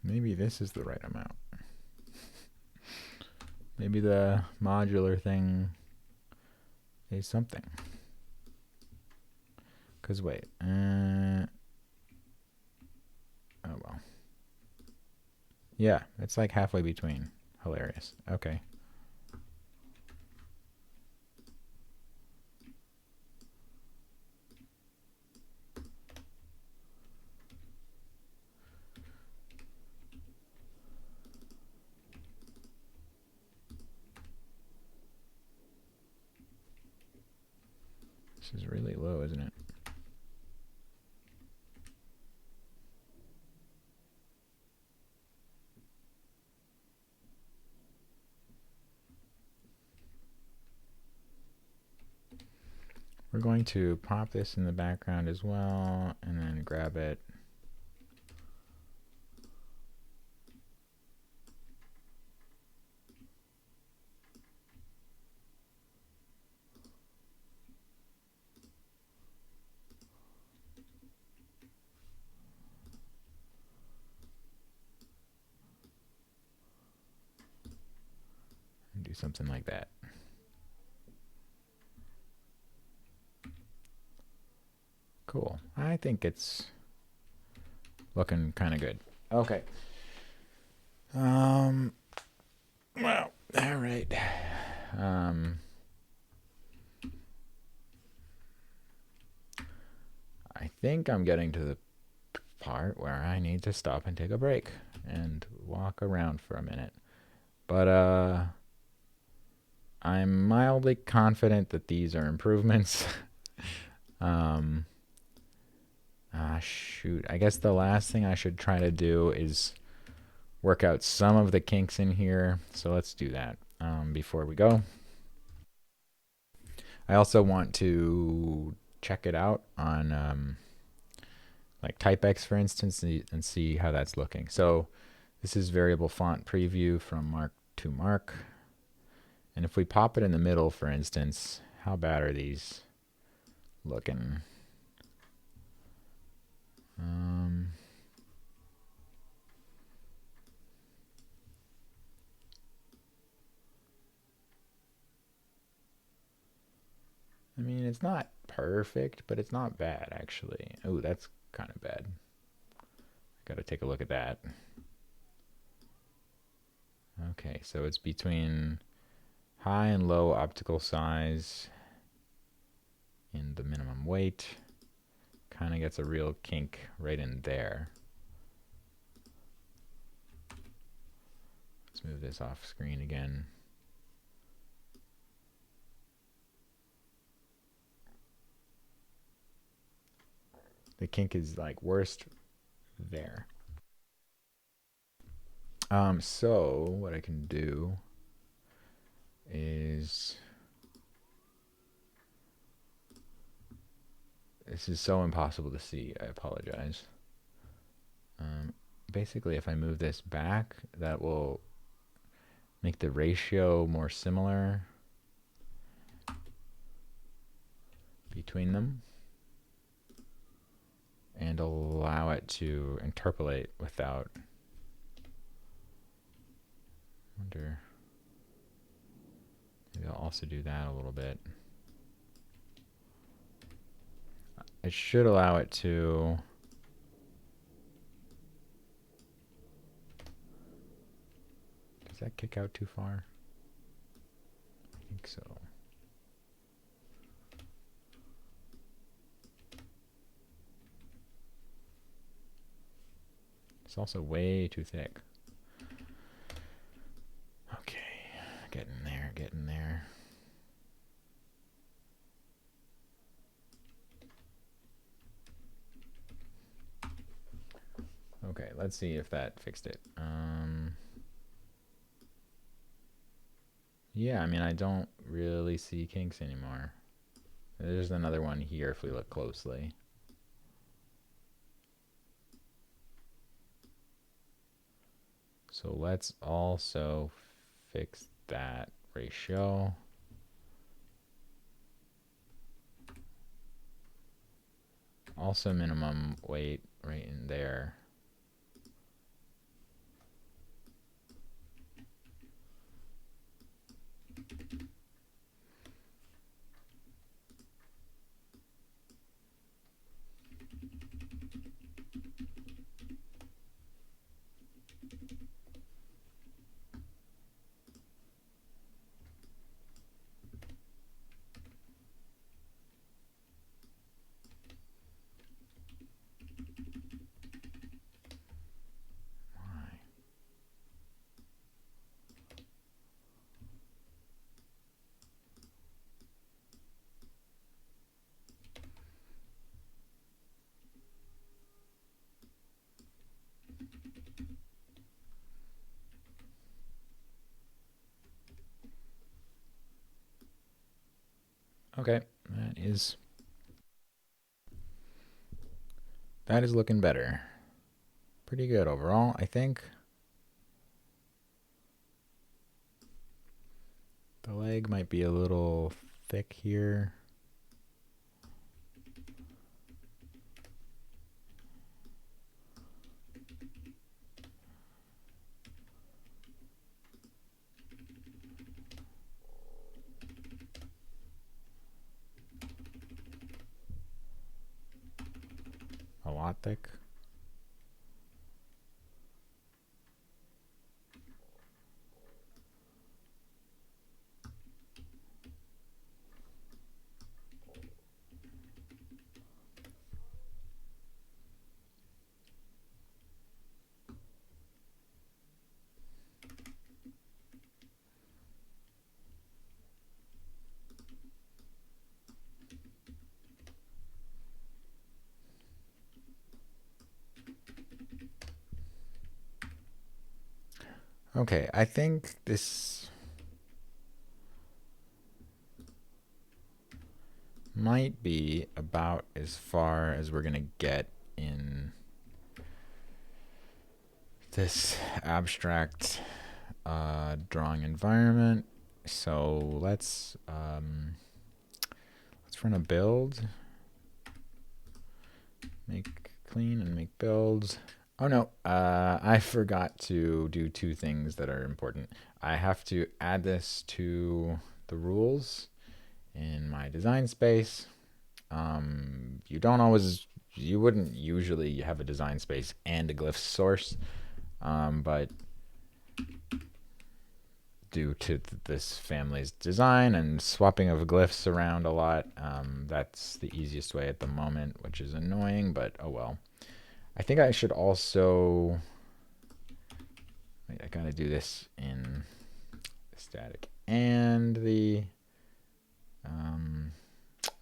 Maybe this is the right amount. Maybe the modular thing is something. Because wait. Oh well. Yeah, it's like halfway between. Hilarious. Okay. This is really low, isn't it? We're going to pop this in the background as well, and then grab it. And do something like that. Cool. I think it's looking kind of good. Okay. Well, all right. I think I'm getting to the part where I need to stop and take a break and walk around for a minute. But I'm mildly confident that these are improvements. Shoot. I guess the last thing I should try to do is work out some of the kinks in here. So let's do that before we go. I also want to check it out on like TypeX, for instance, and see how that's looking. So this is variable font preview from Mark to Mark. And if we pop it in the middle, for instance, how bad are these looking? I mean, it's not perfect, but it's not bad, actually. Oh, that's kind of bad. Got to take a look at that. Okay, so it's between high and low optical size in the minimum weight. Kind of gets a real kink right in there. Let's move this off screen again. The kink is like worst there. So what I can do is, this is so impossible to see, I apologize. Basically, if I move this back, that will make the ratio more similar between them and allow it to interpolate without. Wonder. Maybe I'll also do that a little bit. It should allow it to. Does that kick out too far? I think so. It's also way too thick. Okay, getting there, getting there. Okay, let's see if that fixed it. Yeah, I mean, I don't really see kinks anymore. There's another one here if we look closely. So let's also fix that ratio. Also minimum weight right in there. Okay, that is looking better. Pretty good overall, I think. The leg might be a little thick here. A lot thick. Okay, I think this might be about as far as we're going to get in this abstract drawing environment. So let's run a build, make clean and make builds. Oh no, I forgot to do two things that are important. I have to add this to the rules in my design space. You wouldn't usually have a design space and a glyph source, but due to this family's design and swapping of glyphs around a lot, that's the easiest way at the moment, which is annoying, but oh well. I think I should also, wait, I gotta do this in the static and the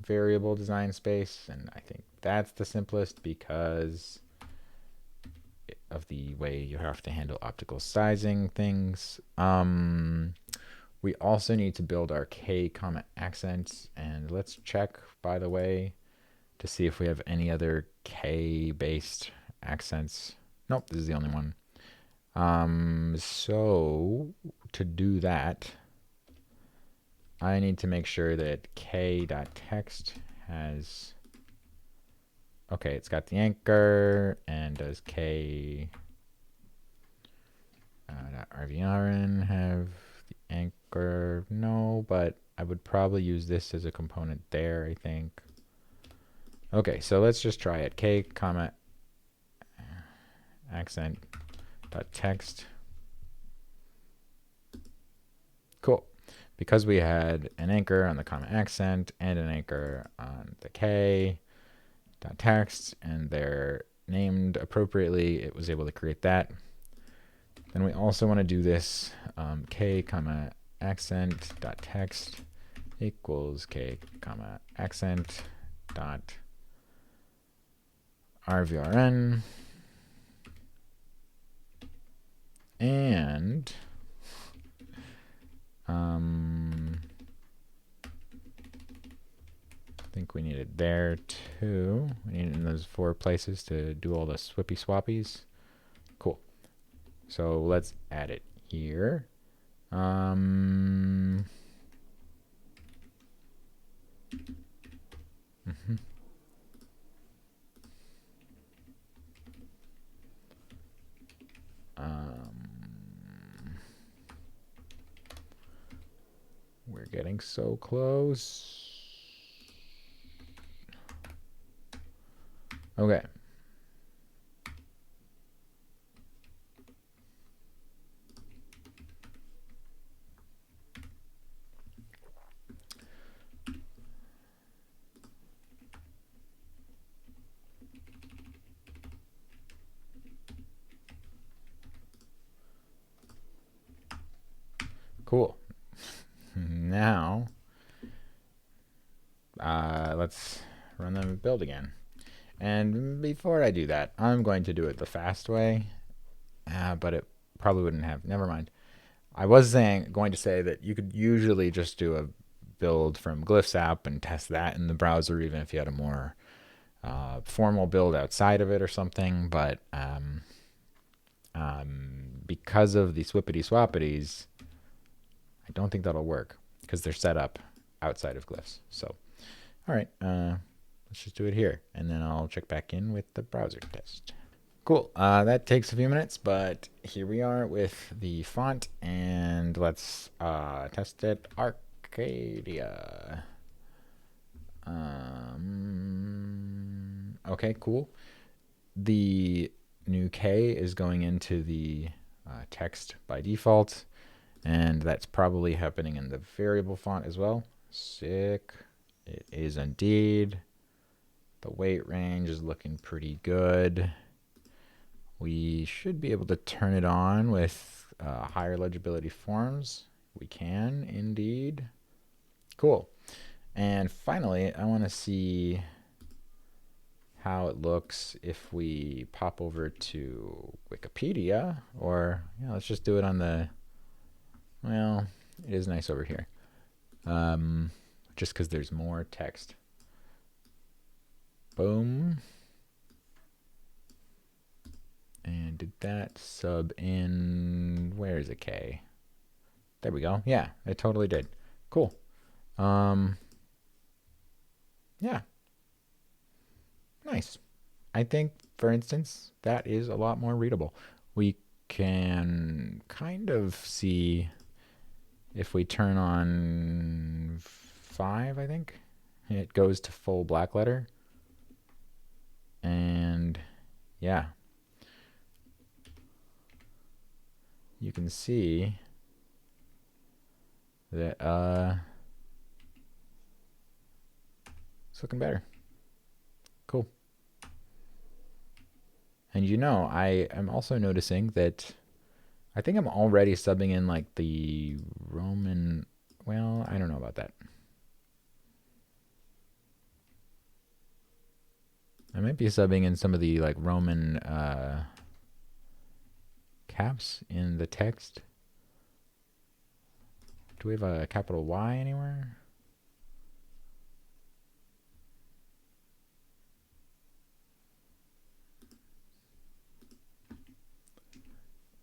variable design space, and I think that's the simplest because of the way you have to handle optical sizing things. We also need to build our K comma accents, and let's check, by the way, to see if we have any other K based accents. Nope, this is the only one. So to do that, I need to make sure that k.text has, okay, it's got the anchor, and does k .rvrn have the anchor? No, but I would probably use this as a component there, I think. Okay, so let's just try it. K comma accent dot text. Cool. Because we had an anchor on the comma accent and an anchor on the K dot text, and they're named appropriately, it was able to create that. Then we also want to do this K comma accent dot text equals K comma accent dot rvrn, and I think we need it there too. We need it in those 4 places to do all the swippy swappies. Cool. So let's add it here. We're getting so close. Okay. Cool. Now, let's run the build again. And before I do that, I'm going to do it the fast way, but it probably wouldn't have. Never mind. I was going to say that you could usually just do a build from GlyphsApp and test that in the browser, even if you had a more formal build outside of it or something. But because of the swippity swappities, I don't think that'll work because they're set up outside of glyphs. So, all right, let's just do it here, and then I'll check back in with the browser test. Cool. That takes a few minutes, but here we are with the font, and let's test it. Arcadia. Okay, cool. The new K is going into the text by default, and that's probably happening in the variable font as well. Sick. It is indeed. The weight range is looking pretty good. We should be able to turn it on with higher legibility forms. We can indeed. Cool. And finally, I want to see how it looks if we pop over to Wikipedia, or let's just do it on the, well, it is nice over here, just because there's more text. Boom. And did that sub in, where is it, K? There we go. Yeah, it totally did. Cool. Yeah. Nice. I think, for instance, that is a lot more readable. We can kind of see if we turn on 5, I think, it goes to full blackletter. And yeah, you can see that it's looking better. Cool. And I am also noticing that I think I'm already subbing in like the Roman, well, I don't know about that. I might be subbing in some of the like Roman caps in the text. Do we have a capital Y anywhere?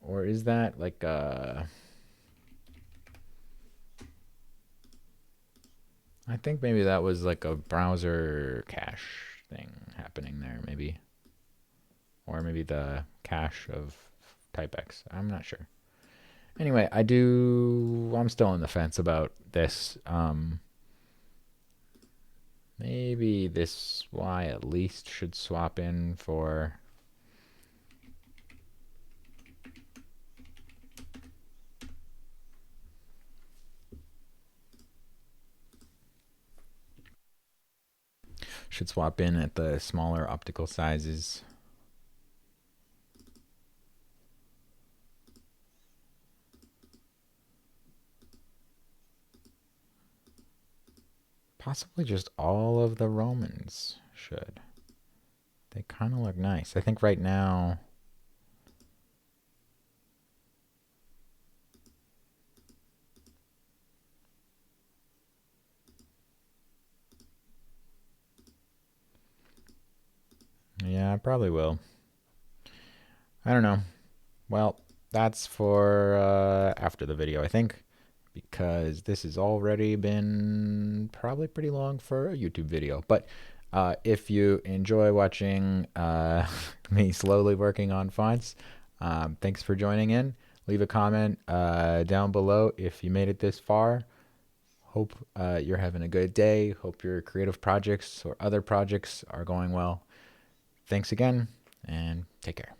Or is that like a... I think maybe that was like a browser cache thing happening there, maybe. Or maybe the cache of type X. I'm not sure. Anyway, I'm still on the fence about this. Maybe this Y at least should swap in for... should swap in at the smaller optical sizes. Possibly just all of the Romans should. They kind of look nice. I think right now... Yeah, I probably will. I don't know. Well, that's for after the video, I think, because this has already been probably pretty long for a YouTube video. But if you enjoy watching me slowly working on fonts, thanks for joining in. Leave a comment down below if you made it this far. Hope you're having a good day. Hope your creative projects or other projects are going well. Thanks again, and take care.